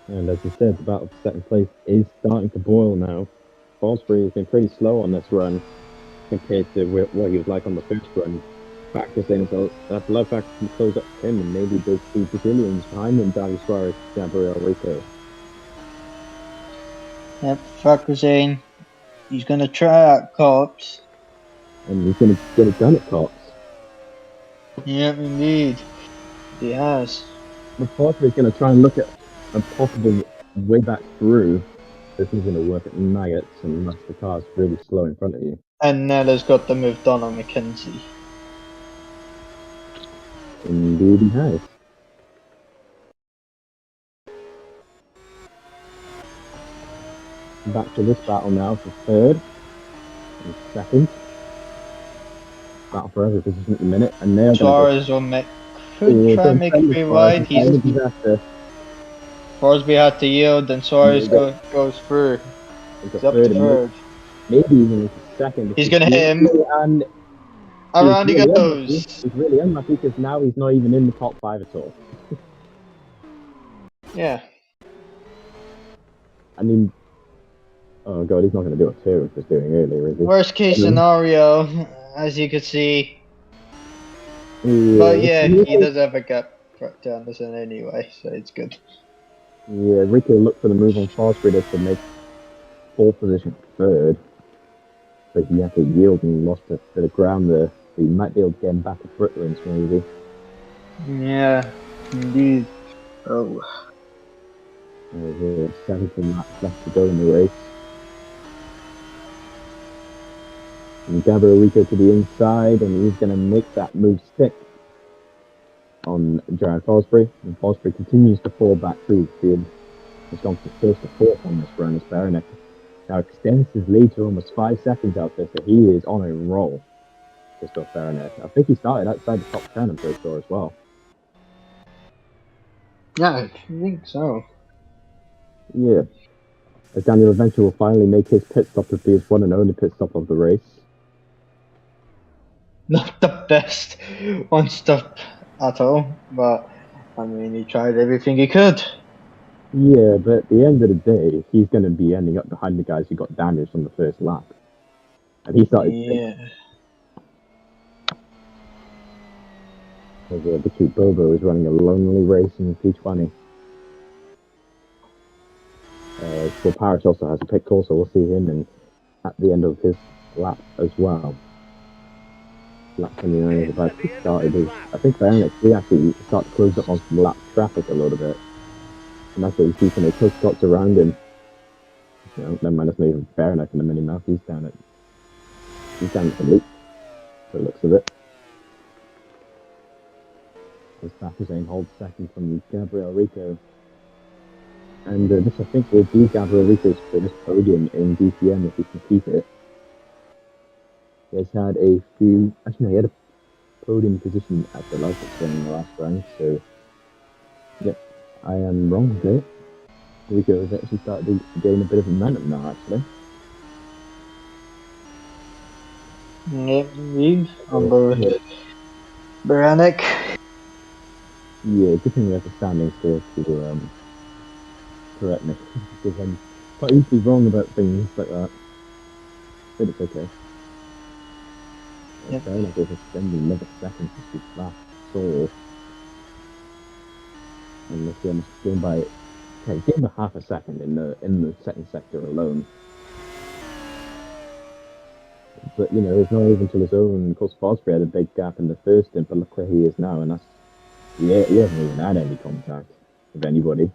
And as you said, the battle for second place is starting to boil now. Fosbury has been pretty slow on this run compared to what he was like on the first run. Practicing, so that's a lot of factors can close up him, and maybe those two Brazilians behind him, Davi Suarez, Gabriel Rico. Yep, focusing. He's going to try out Cops. And he's going to get it done at Cops. Yep, indeed. He has. But Fosbury's going to try and look at a possible way back through. This is going to work at Nuggets, unless the car's really slow in front of you. And Nella's got the move done on Mackenzie. Indeed he has. Back to this battle now for third and second. Battle for every position at the minute, and now Suarez will try and make it 3 wide. Forsby had to yield, and Suarez goes through. He's up to third. Maybe even second. He's gonna hit him. And around he goes. He's really unlucky because now he's not even in the top 5 at all. Yeah. I mean, oh god, he's not going to do what Terence was doing earlier, is he? Worst case scenario, as you can see. Yeah. But yeah, he does have a gap to Anderson anyway, so it's good. Yeah, Rico looked for the move on Fosbury to make 4th position 3rd. But he had to yield and lost a bit of ground there. So you might be able to get him back at Britlands maybe. Yeah, indeed. Oh. There's 17 laps left to go in the race. And Gabriel Rico to the inside, and he's going to make that move stick on Jared Fosbury. And Fosbury continues to fall back through the field. He's gone from 1st to 4th on this run as Baronet now extends his lead to almost 5 seconds out there, so he is on a roll. Christoph Baronet. I think he started outside the top 10, I'm pretty sure, as well. Yeah, I think so. Yeah. As Daniel eventually will finally make his pit stop to be his one and only pit stop of the race. Not the best one stop at all, but I mean, he tried everything he could. Yeah, but at the end of the day, he's going to be ending up behind the guys who got damaged on the first lap. And he started... Yeah. As Vicky Bobo is running a lonely race in P20. Well, Parrish also has a pit call, so we'll see him at the end of his lap as well. Lap 29 is about to start. I think Baronet did actually start to close up on some lap traffic a little bit. And that's what you see from the coach spots around him. You know, never mind, that's not even Baronet in the mini mouth. He's down at the loop, by the looks of it. As Hussein holds second from Gabriel Rico. And this, I think, will be Gabriel Rico's first podium in DTM if he can keep it. He has had a few... Actually, no, he had a podium position at the license in the last round, so... Yep, I am wrong there. Rico has actually started to gain a bit of momentum now, actually. Yep, indeed. On board. Baranek. Yeah, good thing we have the standings here to correct me, because I'm quite easily wrong about things like that. But it's okay. Yep. Baranek is extending another second to his last soul. And this almost gained by half a second in the second sector alone. But you know, it's not even till his own. Of course, Fosbury had a big gap in the first, but look where he is now, and that's he hasn't even had any contact. of anybody.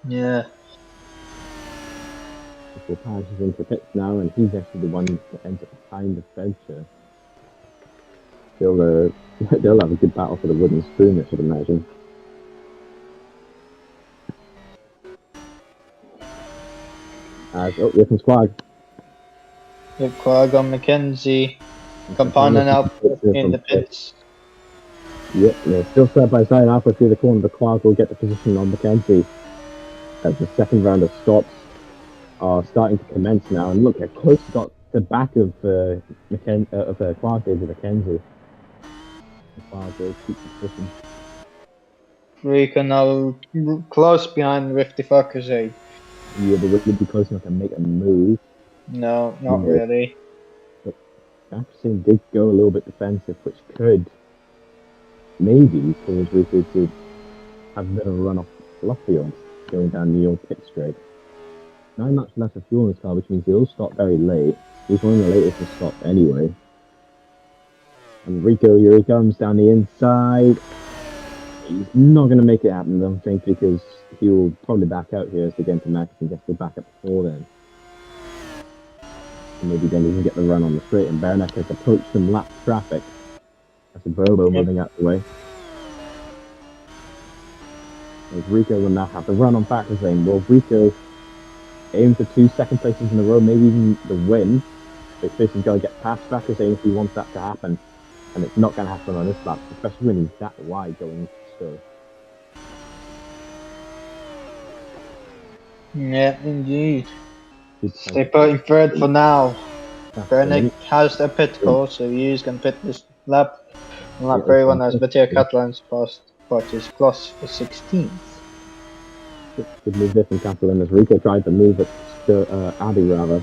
Yeah. Before passes into pits now, and he's actually the one that ends up behind the venture. They'll have a good battle for the wooden spoon, I should imagine. Here comes Quag. Yep, Quag on Mackenzie. Campana now in the pits. Yep, they're still side by side halfway through the corner, but Quag will get the position on Mackenzie as the second round of stops are starting to commence now. And look how close he got the back of Quag there to Mackenzie. Quag will keep the position. Rico now close behind with the Fuckers. Yeah, but would be close enough to make a move. No, not really. But Jefferson did go a little bit defensive, which could maybe cause Rico to have a bit of a run off Luffield going down the old pit straight. 9 laps left of fuel in his car, which means he'll stop very late. He's one of the latest to stop anyway. And Rico, here he comes down the inside. He's not going to make it happen, I don't think, because he will probably back out here as they get into Max and gets the backup before then. And maybe then he can get the run on the straight, and Bernack has approached some lap traffic. That's a Bobo moving out the way. As Rico will now have the run on Factor's Lane. Will Rico aim for 2 second places in a row, maybe even the win? But first he's got to get past Factor's Lane if he wants that to happen. And it's not going to happen on this lap, especially when he's that wide going so. Yeah, indeed. Stay put in third for now. Bernick has the pit call, so he's going to pit this lap. And lap 31 as Mattia Catalan's past is plus for 16th. Good move there from Catalan as Rico tried to move it to Abbey rather.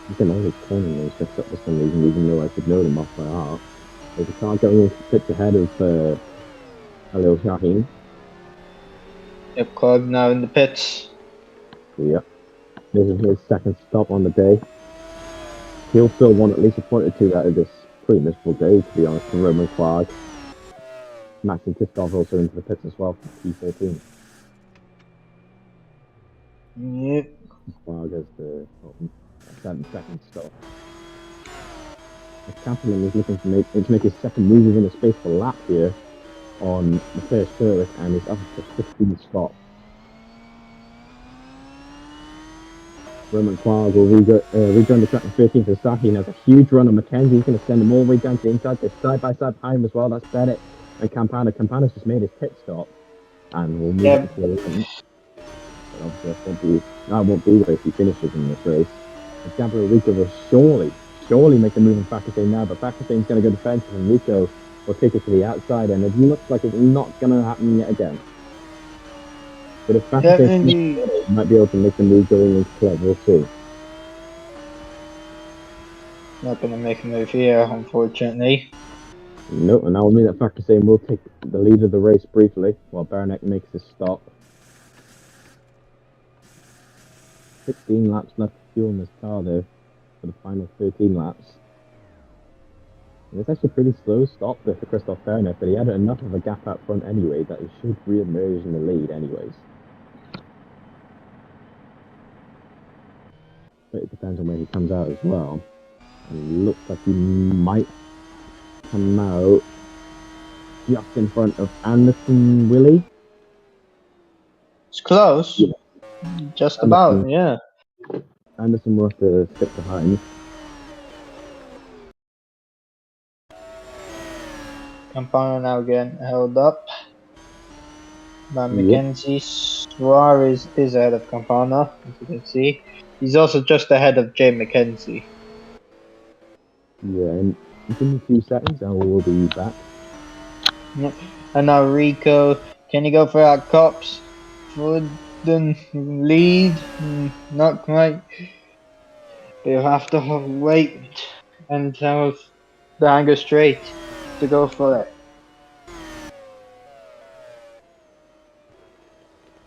You can always corner those picks up for some reason, even though I could know them off by heart. There's a car going into pits ahead of Khalil Shaheen. Yep, Quag now in the pits. Yep. This is his second stop on the day. He'll still want at least a point or two out of this pretty miserable day, to be honest, from Roman Quag. Max and Kristoff also into the pits as well for P14. Yep. Quag has the 7-second stop. Kaplan is looking to make his second move within a space for lap here on the first turret, and is up to 15th spot. Roman Quag will rejoin the track in 13th as Saki has a huge run on Mackenzie. He's going to send him all the way down to the inside. They're side by side behind him as well. That's Bennett and Campana. Campana's just made his pit stop and will move it to the line. But obviously that won't be where if he finishes in this race. And Gabriel Rico will surely make the move in Fakasane now, but Fakasane's going to go defensive and Rico will take it to the outside, and it looks like it's not going to happen yet again. But if Fakasane might be able to make the move going into club, we'll see. Not going to make a move here, unfortunately. Nope, and that will mean that Fakasane will take the lead of the race briefly, while Baranek makes his stop. 16 laps left to fuel in this car though, for the final 13 laps. And it's actually a pretty slow stop there for Christoph Baranek, but he had enough of a gap out front anyway that he should re-emerge in the lead anyways. But it depends on where he comes out as well. And it looks like he might come out just in front of Anderson Willie. It's close. Yeah. Just about, yeah. Anderson will have to stick behind. Campana now again held up by Mackenzie. Suarez is ahead of Campana, as you can see. He's also just ahead of Jay Mackenzie. Yeah, and give me 2 seconds and we'll be back. Yep. And now Rico, can you go for our cops? For the lead? Not quite. You'll have to wait until the hanger straight to go for it.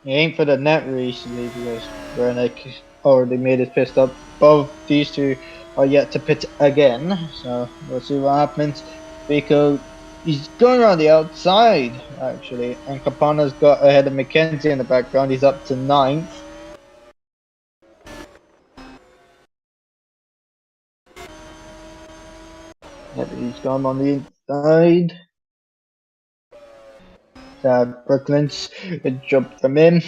He aimed for the net recently because Bernick already made his pit stop. Both these two are yet to pit again, so we'll see what happens. Rico He's going around the outside, actually, and Campana's got ahead of Mackenzie in the background. He's up to 9th. Yep, he's gone on the inside. Brooklyn's jumped them in.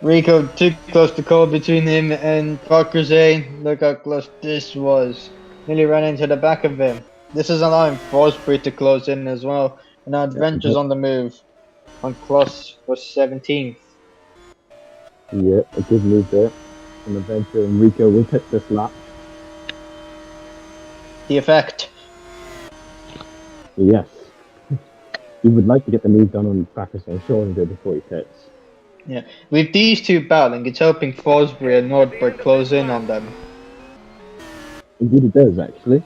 Rico too close to call between him and Farkerzane. Look how close this was. Nearly ran into the back of him. This is allowing Forsberg to close in as well. And now Adventure's on the move. On close for 17th. Yeah, a good move there. An Adventure and Rico will hit this lap. The effect. Yes. You would like to get the move done on Farkerzane surely before he pits. Yeah, with these two battling, it's hoping Forsberg and Nordberg close in on them. Indeed it does, actually.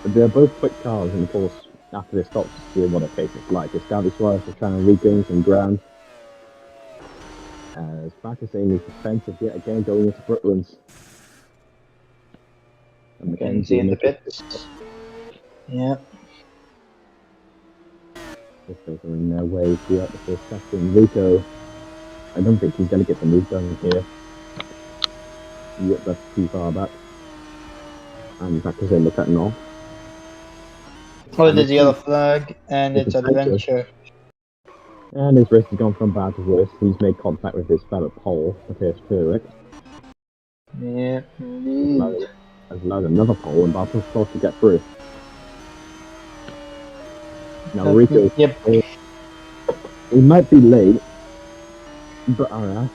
But they're both quick cars, and of course, after this stops to see what a pace is like. It's Gabby Suarez is trying to regain some ground. As Farkerzane is defensive yet again going into Brooklands. And Mackenzie in the pits. Yeah. Just in their way throughout the first section. Rico, I don't think he's going to get the move done here. Yep, that's too far back. And Farkerzane look at off. Oh, there's a yellow flag, and it's Adventure. And his race has gone from bad to worse. He's made contact with his fellow pole, Matthias Turek. Yeah, Has allowed another pole, and Bartel's supposed to get through. Now Rico, yep. He might be late, but I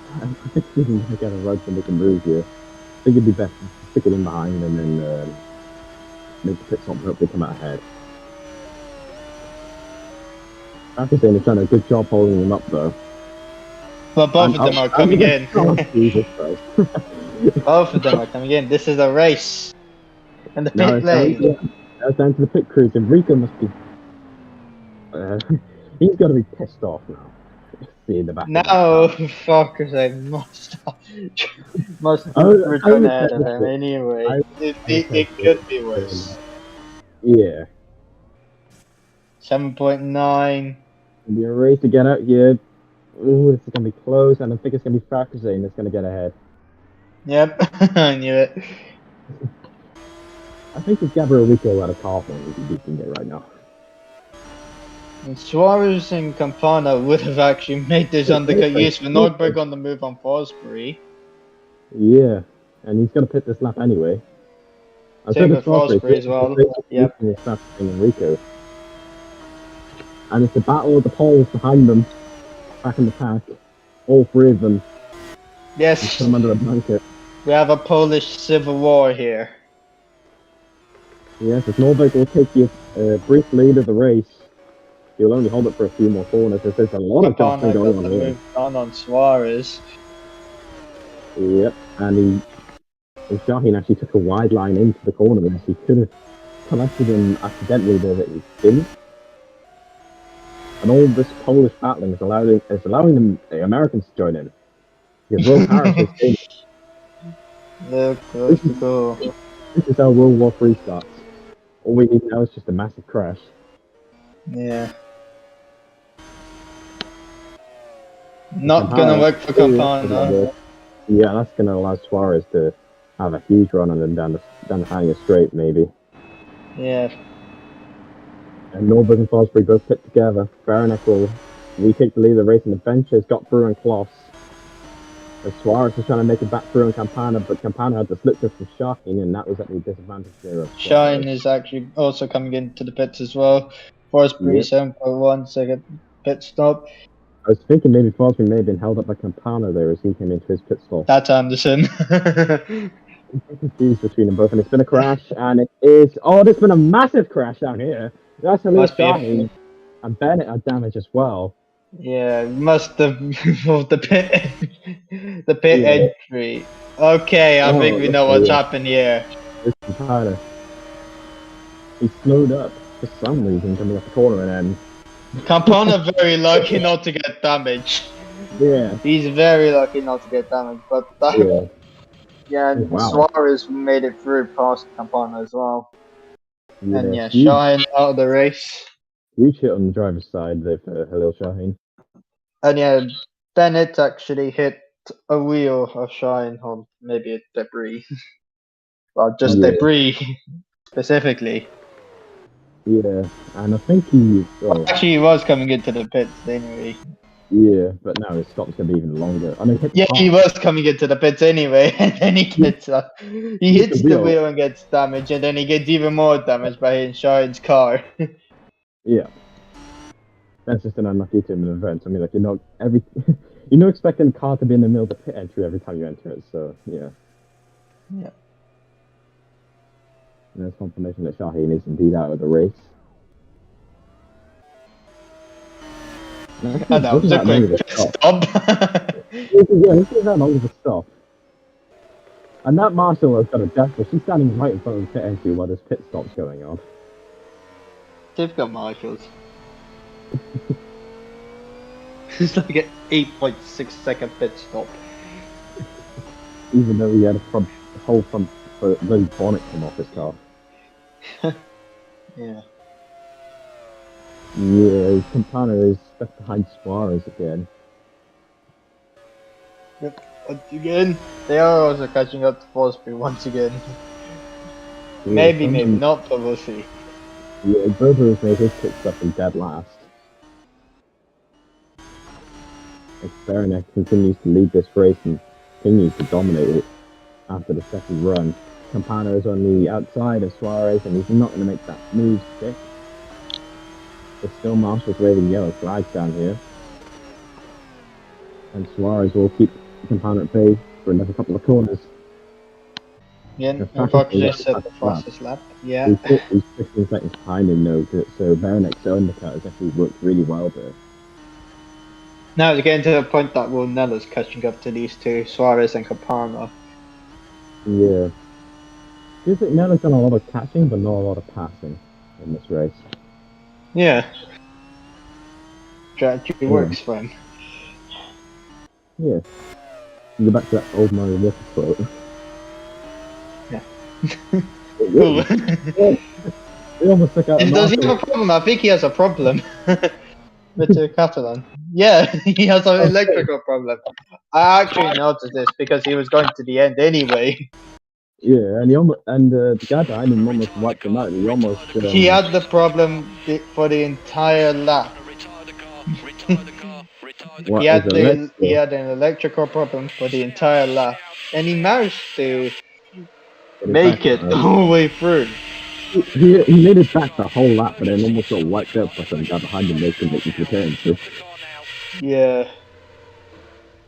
think he's going to get a ride to make a move here. I think it'd be best to stick it in behind and then make the pit stop and hopefully come out ahead. Farkerzane has done a good job holding him up though. But both of them are coming in. Jesus Christ. Both of them are coming in. This is a race. And the pit lane. That's down to the pit crews, and Rico must be... he's got to be pissed off now. See in the back. No, fuckers, I must return ahead of him anyway. It could be worse. Yeah. 7.9. It'll be a race to get out here. Ooh, this is going to be close, and I think it's going to be Farkerzane that's going to get ahead. Yep, I knew it. I think if Gabriel Rico had a car for him, he'd be beating it right now. And Suarez and Campana would have actually made this undercut use for Nordberg on the move on Forsberg. Yeah, and he's going to pit this lap anyway. Same with Forsberg as well. Yep. And Rico. And it's the battle of the poles behind them, back in the pack. All three of them. Yes. Put them under a blanket. We have a Polish civil war here. Yes, if Nordberg will take the brief lead of the race, he'll only hold it for a few more corners. There's a lot of jostling going on here. On Suarez. Yep, and Shaheen actually took a wide line into the corner there. He could have collected him accidentally there, but he didn't. And all this Polish battling is allowing the Americans to join in. Because Will Harris is in. Look, go. This is how World War III starts. All we need now is just a massive crash. Yeah. Not gonna work for Campana. Yeah, that's gonna allow Suarez to have a huge run on him down the Hanger Straight, maybe. Yeah. And Nordberg and Forsberg both pit together. Baranek will retake the lead of the race, and Adventure's got through and Kloss. As Suarez is trying to make it back through on Campana, but Campana had the slip shift from Shaheen, and that was at the disadvantage there of Shaheen is actually also coming into the pits as well. Forsberg 7.1 second pit stop. I was thinking maybe Forsberg may have been held up by Campana there as he came into his pit stop. That's Anderson. I'm confused between them both, and it's been a crash, and it is... Oh, there's been a massive crash down here. That's a little Shaheen, and Bennett had damage as well. Yeah, must have moved the pit entry. Okay, I think we know what's happened here. This Campana, he slowed up for some reason coming up the corner, and then... Campana very lucky not to get damaged. Yeah. He's very lucky not to get damaged, but that, and Suarez made it through past Campana as well. Yeah, And yeah, Shine out of the race. huge hit on the driver's side there for Halil Shaheen. And yeah, Bennett actually hit a wheel of Shine, or maybe a debris. Well, just debris specifically. Yeah, and I think he. Well, actually, he was coming into the pits anyway. Yeah, but now his stop's gonna be even longer. I mean, hit the Yeah, car. he was coming into the pits anyway, and then he gets he hits the wheel and gets damaged, and then he gets even more damage by hitting Shine's car. Yeah, that's just an unlucky turn of events. I mean, like you're not expecting the car to be in the middle of the pit entry every time you enter it. So yeah. Yeah. And there's confirmation that Shaheen is indeed out of the race. And that was a quick pit stop. Yeah, this is that long of a stop. And that Marshall has got a death, but she's standing right in front of the pit entry while this pit stop's going on. They've got marshals. It's like an 8.6-second pit stop. Even though he had a whole front bonnet come off his car. Yeah. Yeah, Campana is stuck behind Suarez again. Yep. Once again, they are also catching up to Forsby once again. Yeah, maybe not, but we'll see. Yeah, Berber has made his pit stop in dead last. Experiment continues to lead this race and continues to dominate it after the second run. Campana is on the outside of Suarez and he's not going to make that move stick. There's still marshals waving yellow flags down here. And Suarez will keep Campana at bay for another couple of corners. Yeah, unfortunately set the fastest lap. Yeah. He's 15 seconds behind him though, so Veronek's undercut has actually worked really well there. Now it's getting to the point that Nella's catching up to these two, Suarez and Campana. Yeah. I think Nella's done a lot of catching, but not a lot of passing in this race. Yeah. Strategy works for him. Yeah. You go back to that old Mario Walker quote. Yeah. They almost took out Does he have a problem? I think he has a problem. With Catalan. Yeah, he has an electrical problem. I actually noticed this because he was going to the end anyway. Yeah, and the guy behind him almost wiped him out. He almost. He had the problem for the entire lap. He had an electrical problem for the entire lap, and he managed to make it the whole way through. He made it back the whole lap, but then almost got wiped out by some guy behind him making the turn. So. Yeah.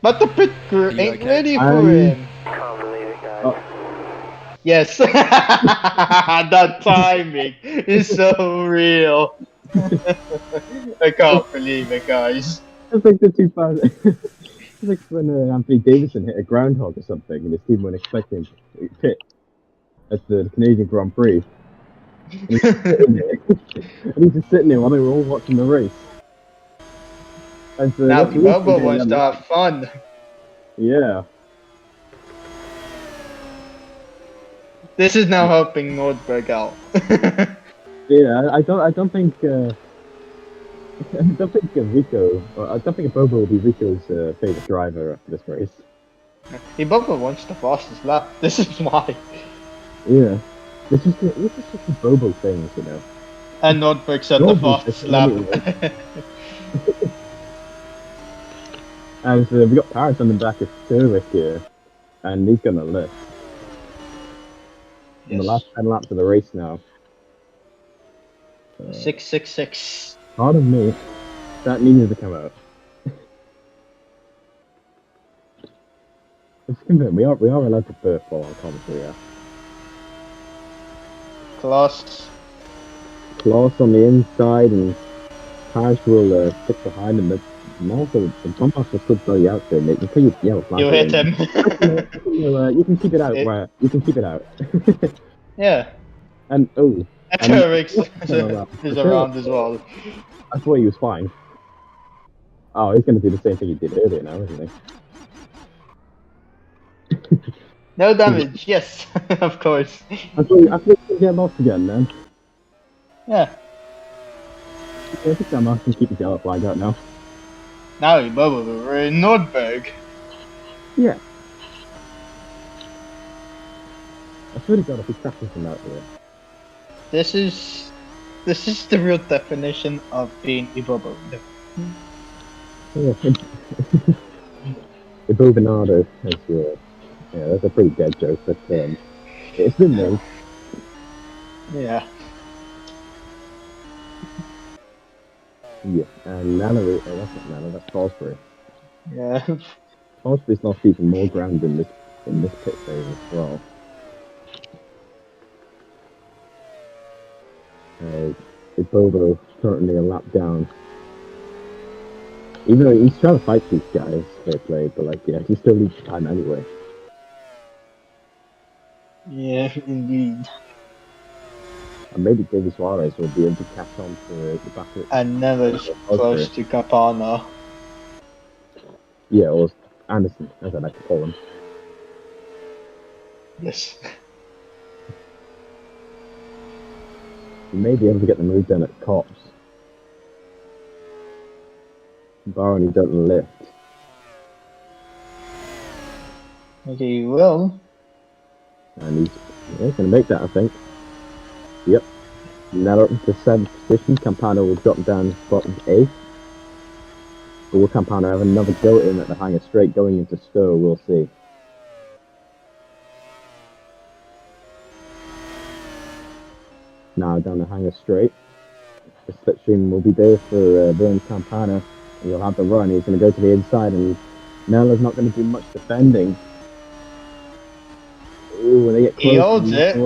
But the pit crew ain't ready for him. Can't believe it, guys. Oh. Yes. That timing is so real. I can't believe it, guys. It's like the 2000. It's like when Anthony Davidson hit a groundhog or something, and his team weren't expecting him to pit at the Canadian Grand Prix. And he's just sitting there while they were all watching the race. And so now Bobo wants to have fun. Yeah. This is now helping Nordberg out. Yeah, I don't think Rico. I don't think Bobo will be Rico's favorite driver after this race. Bobo wants the fastest lap. This is why. Yeah. This is just a Bobo thing, you know. And Nordberg said the fastest lap. And so we got Paris on the back of Turwick here, and he's gonna lift. Yes. In the last 10 laps of the race now. 666. Pardon me. That needed to come out. Let's confirm, we are allowed to burp while on commentary, yeah. Klaus on the inside, and Paris will stick behind him, but also the bump off will still blow you out there, mate. You put your yellow flag. You hit him. You can keep it out, right? You can keep it out. Yeah. And Turwick is around as well. I thought he was fine. Oh, he's going to do the same thing he did earlier now, isn't he? No damage, yes, of course. I thought he was going to get lost again, man. Yeah. I think that man can keep his yellow flag out now. Now we're in Nordberg. Yeah. I swear to God, if he's practicing out here. This is the real definition of being a bubble. Yeah. The Bobinado is yeah, that's a pretty dead joke, but it's been made. Yeah. Yeah, and Nano, that's not Nano, that's Salisbury. Yeah. Salisbury's lost even more ground in this pit phase as well. Bobo currently a lap down. Even though he's trying to fight these guys, fair play, but like, yeah, he still needs time anyway. Yeah, indeed. And maybe David Suarez will be able to catch on to the back of it. And never close to Campana. Yeah, or Anderson, as I like to call him. Yes. He may be able to get the move done at Cops. Barring he doesn't lift. Okay, he will. And he's going to make that, I think. Yep. Now up to 7th position. Campana will drop down to bottom 8th. But will Campana have another go in at the hanger straight going into Stowe? We'll see. Now down the hanger straight. The slipstream will be there for Vern Campana. And he'll have the run. He's going to go to the inside, and Nella's not going to do much defending. Ooh, when they get close, He holds it.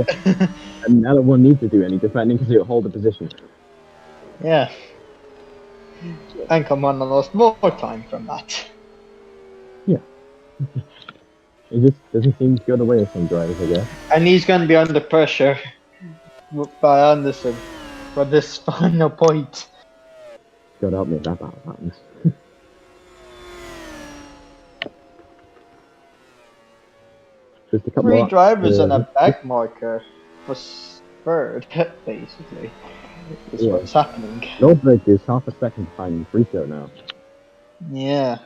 And Nella won't need to do any defending because he'll hold the position. Yeah. And Campana lost more time from that. Yeah. It just doesn't seem to go the way of some drivers, I guess. And he's going to be under pressure by Anderson for this final point. God help me if that happens. Just a couple 3 of drivers and a back marker was third, basically. Is what's happening. Nordberg is half a second behind Rico now. Yeah.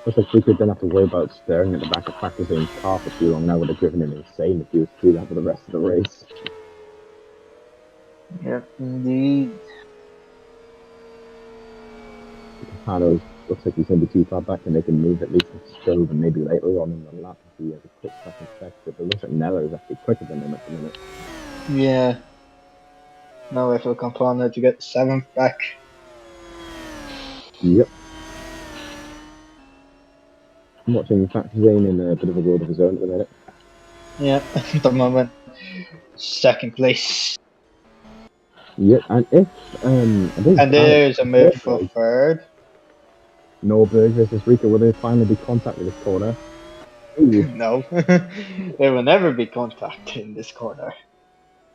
Looks like Rico didn't have to worry about staring at the back of practicing car for too long. That would have driven him insane if he was to do that for the rest of the race. Yep, indeed. Campano looks like he's going to be too far back and they can move at least to Stove and maybe later on in the lap if he has a quick second sector. But it looks like Nella is actually quicker than him at the minute. Yeah. Now I feel Campana to get 7th back. Yep. I'm watching Max Zane in a bit of a world of his own at the minute. Yeah, at the moment. 2nd place. Yep, and if and there's a move for 3rd. Norberg versus Rico, will there finally be contact with this corner? Ooh. No. There will never be contact in this corner.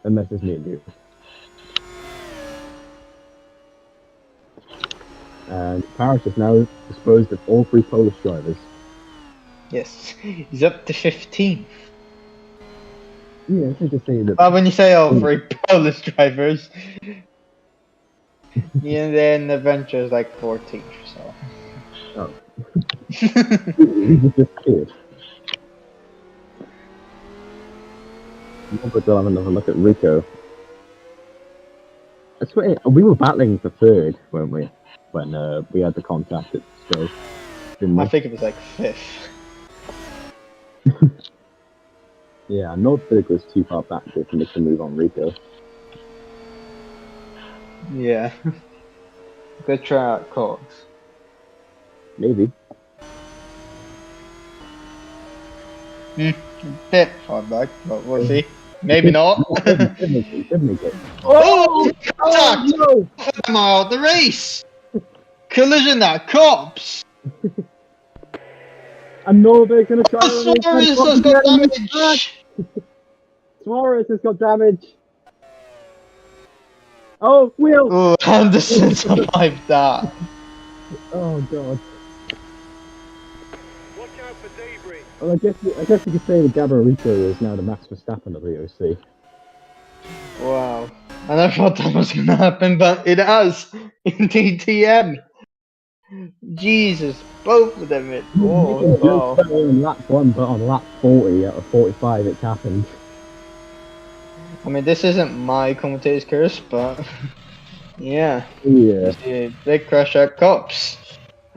Unless it's me and you. And Paris has now disposed of all 3 Polish drivers. Yes, he's up to 15th. Yeah, I think to say that. Well, when you say all 3 Polish drivers, yeah, then Adventure is like 14th, so. Oh. He's just kid. But we'll have another look at Rico. I swear, we were battling for 3rd, weren't we? When we had the contact at Stoke. I think it was like 5th. Yeah, Nordberg was too far back to make the move on Rico. Yeah. Good try out Cox. Maybe. Bit far back, but we'll see. Maybe not. Oh! Contact! No! I'm out the race! Collision at Cops! And Norberg's gonna try Suarez has got damage! Suarez has got damage! Oh, wheel! Oh, Anderson survived that. Oh god. Watch out for debris. Well, I guess you could say that Gabriel Rico is now the Max Verstappen of the OC. Wow. I never thought that was gonna happen, but it has in DTM. Jesus, both of them hit. Oh, Just wow. on lap 1, but on lap 40 out of 45 it happened. I mean, this isn't my commentator's curse, but yeah. Yeah. They crash at cops.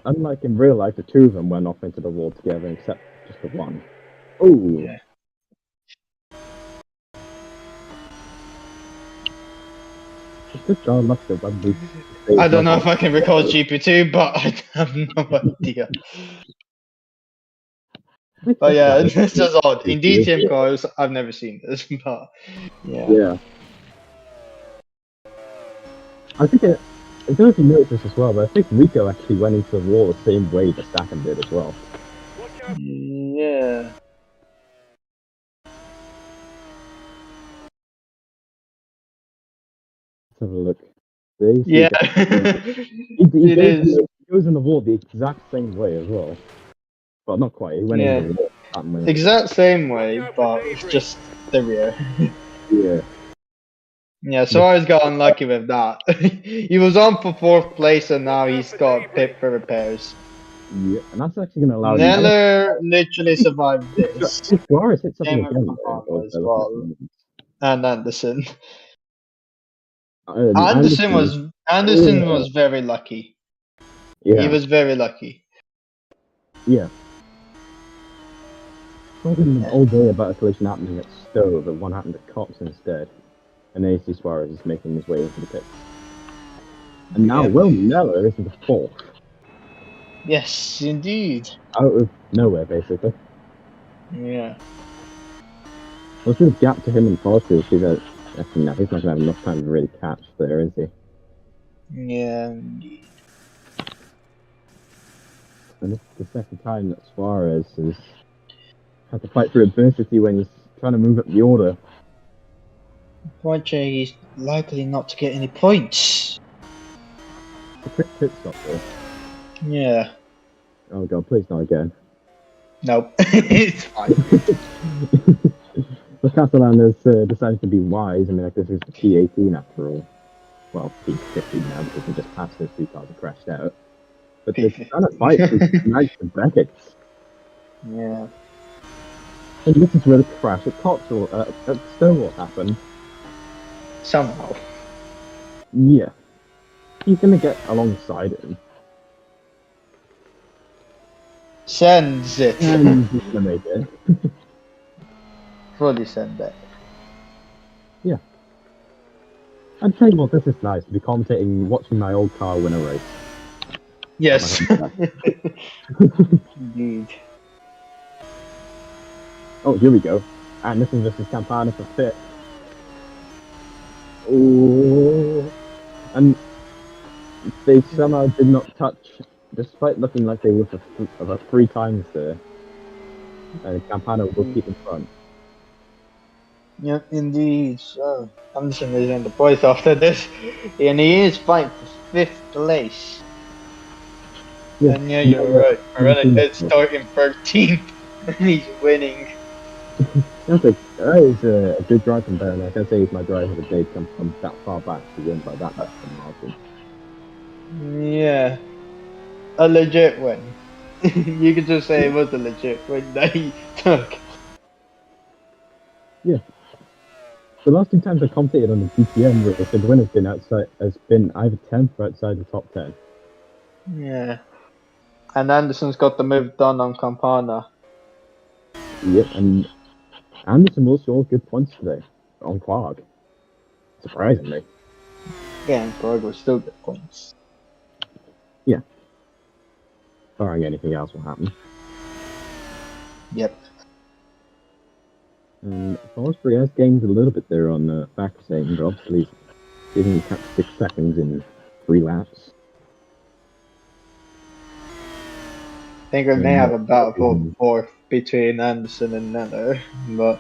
Unlike in real life, the two of them went off into the wall together, except just the one. Oh. Yeah. It's just our luck that when I don't know if I can recall GP2, but I have no idea. But yeah, it's just odd. In DTM cars, I've never seen this, but yeah. Yeah. I think I don't know if you noticed this as well, but I think Rico actually went into the wall the same way Verstappen did as well. Yeah. Let's have a look. There you see Yeah. he goes in the wall the exact same way as well. Well, not quite. He went into the wall. Exact same way, but it's just the rear. Yeah. Yeah, Suarez got unlucky with that. He was on for 4th place and now he's got pit for repairs. Yeah, and that's actually going to allow Neller literally survived this. Suarez hit something Same again. with as well. And Anderson. Anderson was very lucky. Yeah. He was very lucky. Yeah. Talking all day about a collision happening at Stowe, but one happened at Cox instead. And AC Suarez is making his way into the pits. And now Will Neller is in the 4th. Yes, indeed. Out of nowhere, basically. Yeah. What's this gap to him in Forestry? He's not going to have enough time to really catch there, is he? Yeah, indeed. And this is the second time that Suarez has had to fight through adversity when he's trying to move up the order. Unfortunately, he's likely not to get any points. A quick pit stop there. Yeah. Oh god, please not again. Nope. It's fine. The Catalan has decided to be wise. I mean, like, this is the P18 after all. Well, P15 now because we just passed those two cars and crashed out. But they're trying to fight for nice and brackets. Yeah. And this is where the crash at Coxwell, at Stonewall happened. Somehow. Yeah. He's gonna get alongside him. Sends it. And he's gonna make it. Fully send it. Yeah. I'd tell you what, this is nice to be commentating, watching my old car win a race. Yes. Indeed. Oh, here we go. Anderson versus Campana for 5th. Oh, and they somehow did not touch, despite looking like they were for 3 times there. Campana will keep in front. Yeah, indeed. So, Anderson is in the points after this, and he is fighting for 5th place. Yeah, and yeah, you're right. Moreno did start in 13th, and he's winning. That is a good drive from Baron. I can say he's my driver of the day come from that far back to win by that much margin. Yeah. A legit win. You could just say it was a legit win that he took. Yeah. The last 2 times I commentated on the DTM race, the winner's been either 10th or outside the top 10. Yeah. And Anderson's got the move done on Campana. Yep, and Anderson will score good points today on Quark. Surprisingly. Yeah, and Quark was still good points. Yeah. Barring anything else will happen. Yep. And Forestry has gained a little bit there on back saying, but obviously didn't catch 6 seconds in 3 laps. I think we may have a battle for 4th between Anderson and Neller, but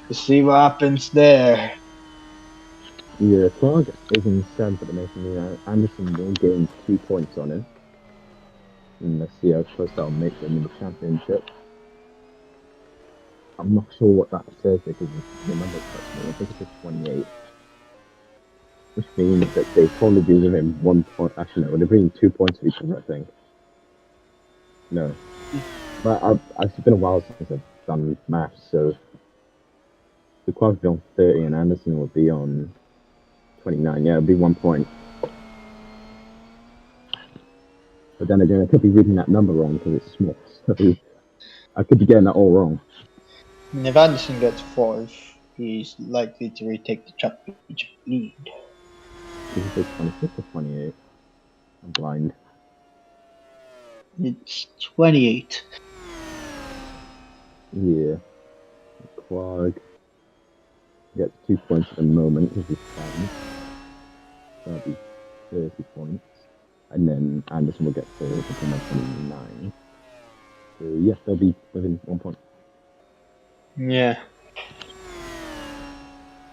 we'll see what happens there. Yeah, Clark is in 7th at the making. Anderson will gain 2 points on him. And let's see how close that'll make them in the championship. I'm not sure what that says because the number touched me. I think it's 28. which means that they probably be within 1 point. Actually, no, they're bringing 2 points of each other, I think. No. But it's been a while since I've done maths, so the Quad will be on 30 and Anderson will be on 29. Yeah, it'll be 1 point. But then again, I could be reading that number wrong because it's small. So I could be getting that all wrong. And if Anderson gets 4th, he's likely to retake the championship lead. Did you say 26 or 28? I'm blind. It's 28. Yeah. Quag gets 2 points at the moment because he's 10. That'll be 30 points. And then Anderson will get 4 to become 29. So yeah, they'll be within 1 point. Yeah.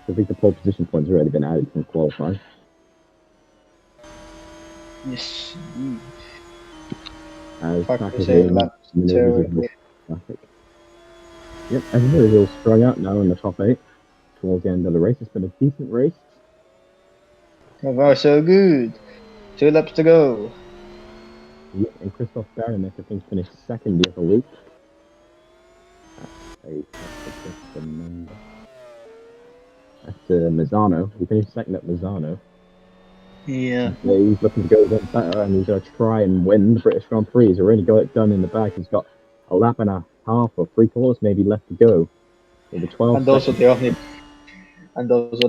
I think the pole position points have already been added from qualifying. Yes. As Factors in laps traffic. Yep, everybody's all strung out now in the top 8 towards the end of the race. It's been a decent race. So far, so good. 2 laps to go. Yep, and Christoph Baranek, I think, finished second the other week. That's Mazzano. He finished second at Mazzano. Yeah. He's looking to go even better, and he's going to try and win the British Grand Prix. He's already got it done in the bag. He's got a lap and a half or 3/4 maybe left to go. With the 12 And those are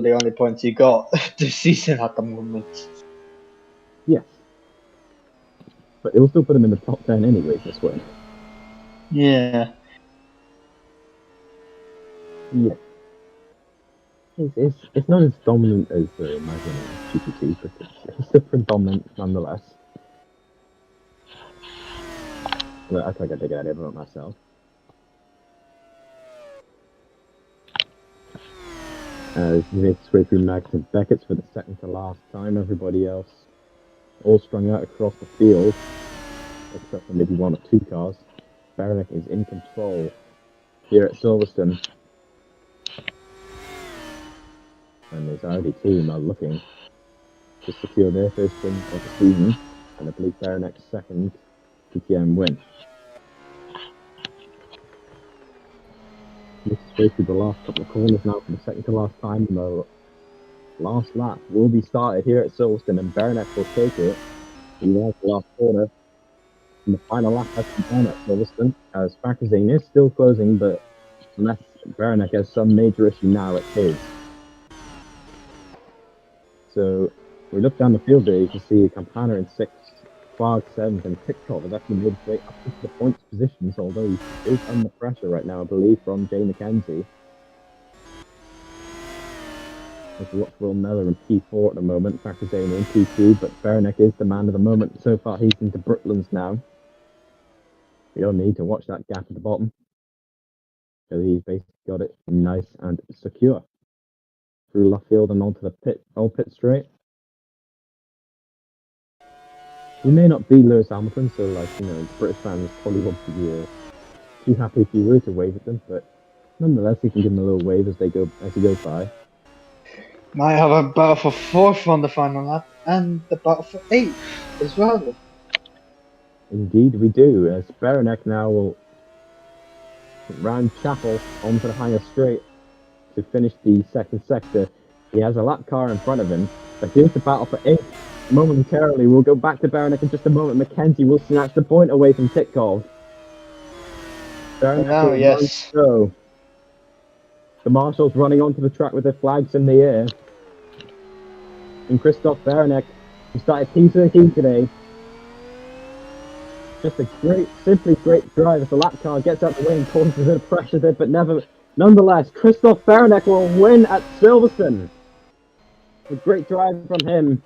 the only points he got this season at the moment. Yes. But it will still put him in the top 10 anyway, this win. Yeah. Yeah. It's not as dominant as Imagine GP2, but it's still pretty dominant nonetheless. Well, I think I take it out of it myself. As he makes his way through Max and Beckett's for the second to last time, everybody else all strung out across the field, except for maybe 1 or 2 cars. Baranek is in control here at Silverstone. And his Audi team are looking to secure their first win of the season, and I believe Baranek's second DTM win. This is basically the last couple of corners now for the second to last time, and the last lap will be started here at Silverstone, and Baranek will take it. He was the last corner, and the final lap has been done at Silverstone, as Fakazine is still closing, but unless Baranek has some major issue now, it's his. So we look down the field there, you can see Campana in 6th, Quag 7th, and Titkov has actually made his way up into the points positions, although he is under pressure right now, I believe, from Jay McKenzie. There's a lot for Will Meller in P4 at the moment, Fakazane in P2, but Baranek is the man of the moment. So far, he's into Brooklands now. We don't need to watch that gap at the bottom, because he's basically got it nice and secure. Through left field and onto the old pit straight. He may not be Lewis Hamilton, so British fans probably won't be too happy if you were to wave at them, but nonetheless, you can give them a little wave as he goes by. Might have a battle for 4th on the final lap, and the battle for 8th as well. Indeed, we do, as Baranek now will round Chapel onto the higher straight to finish the second sector. He has a lap car in front of him, but here's the battle for 8th. Momentarily, we'll go back to Baranek in just a moment. McKenzie will snatch the point away from Titkov. Now, yes. So, the marshals running onto the track with their flags in the air. And Christoph Baranek, who started P13 today. Just a simply great drive as the lap car gets out the way and causes a bit of pressure there, but nonetheless, Christoph Baranek will win at Silverstone. A great drive from him.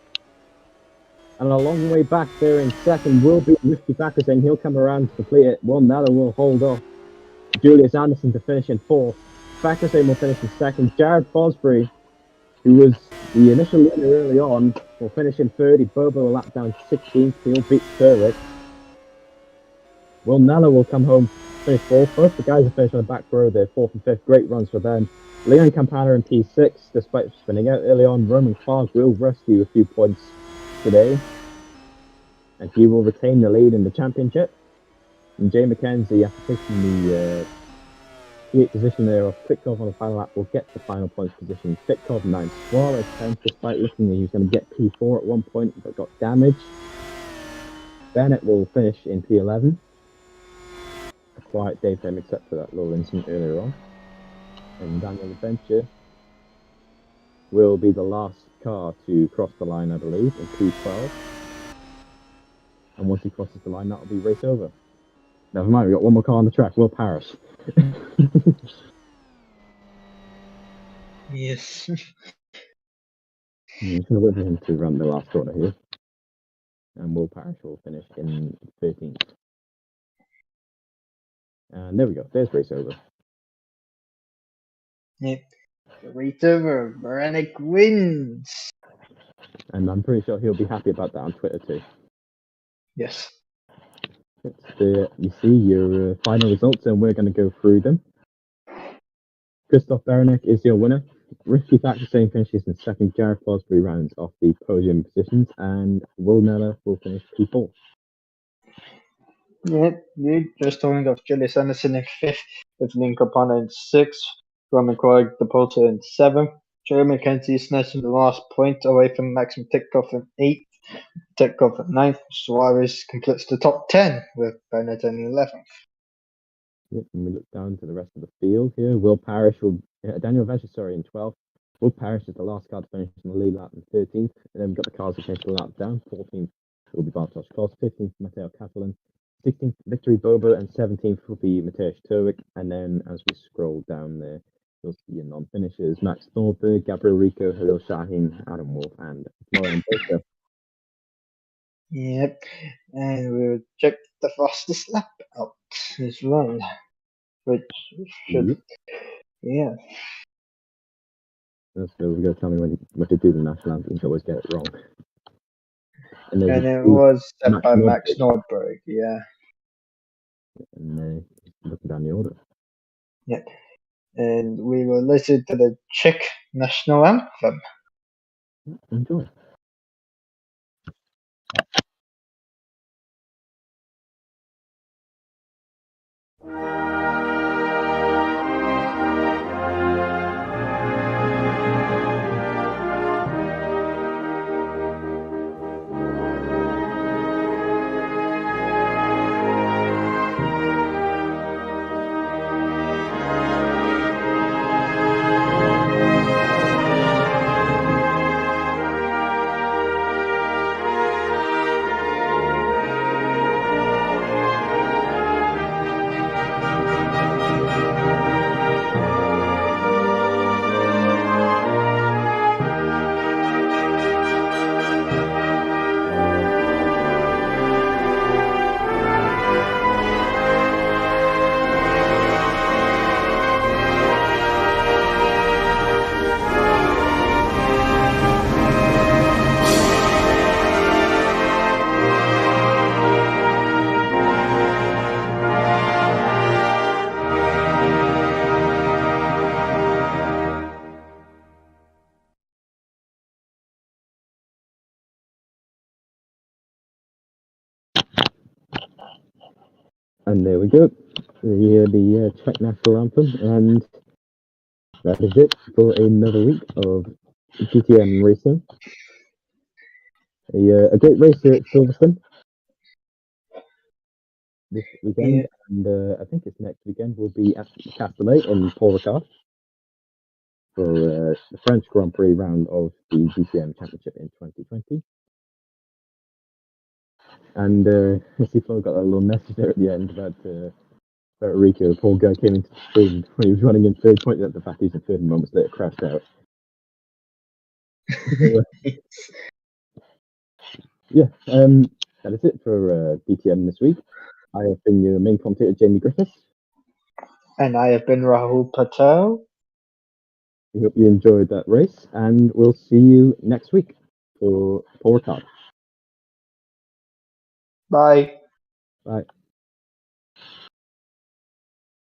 And a long way back there in second will be Ricky Fakazine. He'll come around to complete it. Will Meller will hold off Julius Anderson to finish in 4th. Fakazine will finish in 2nd. Jared Fosbury, who was the initial leader early on, will finish in 3rd. Bobo will lap down 16th. He'll beat Turwick. Will Meller will come home finished fourth. Both the guys who finished on the back row, they're fourth and fifth. Great runs for them. Leon Campana in P6, despite spinning out early on. Roman Clark will rescue a few points today, and he will retain the lead in the championship. And Jay McKenzie, after taking the P8 position there off Pitkov on the final lap, will get the final points position. Pitkov 9th, Suarez 10th, despite looking like he was going to get P4 at one point, but got damaged. Bennett will finish in P11. A quiet day for him, except for that little incident earlier on. And Daniel Adventure will be the last car to cross the line, I believe, in P12. And once he crosses the line, that'll be race over. Never mind, we've got one more car on the track, Will Paris. Yes. I'm just going to wait for him to run the last corner here. And Will Parrish will finish in 13th. And there we go, there's race over. Yep. Race over, Baranek wins. And I'm pretty sure he'll be happy about that on Twitter too. Yes. You see your final results, and we're going to go through them. Christoph Baranek is your winner. Risky Factor same finishes in second. Jared Fosbury rounds off the podium positions, and Will Neller will finish P4. Yep, just talking of Julius Anderson in fifth, with Link Capana in sixth, Roman Craig the Porter in seventh, Jerry McKenzie snatching the last point away from Maxim Titkov in eighth, Titkov at ninth, Suarez completes the top 10 with Bennett in 11th. Yep, and we look down to the rest of the field here. Will Parrish will Daniel Vesha, in 12th. Will Parrish is the last car to finish in the lead lap in 13th, and then we've got the cars that finish the lap down. 14th will be Bartosz Kos, 15th Mateo Catalan, 16th Victory Boba, and 17th will be Mateusz Turwick. And then as we scroll down there, you'll see your non-finishers: Max Thornberg, Gabriel Rico, Halil Shaheen, Adam Wolf, and Florian Baker. Yep, and we'll check the fastest lap out as well, which should, yeah. So we're going to tell me when to do the national anthem. You always get it wrong. And it was set by Max Nordberg, yeah. And looking down the order. Yep. And we will listen to the Czech national anthem. Enjoy. And there we go, the Czech national anthem, and that is it for another week of DTM racing. A great race here at Silverstone this weekend, and I think it's next weekend we'll be at Castellet in Paul Ricard for the French Grand Prix round of the DTM Championship in 2020. And I see Flo got a little message there at the end about Rico. The poor guy came into the stream when he was running in third, pointed at the fact he's in third, and moments later crashed out. Yeah, that is it for DTM this week. I have been your main commentator, Jamie Griffiths. And I have been Rahul Patel. We hope you enjoyed that race, and we'll see you next week for Paul Ricard. Bye. Bye.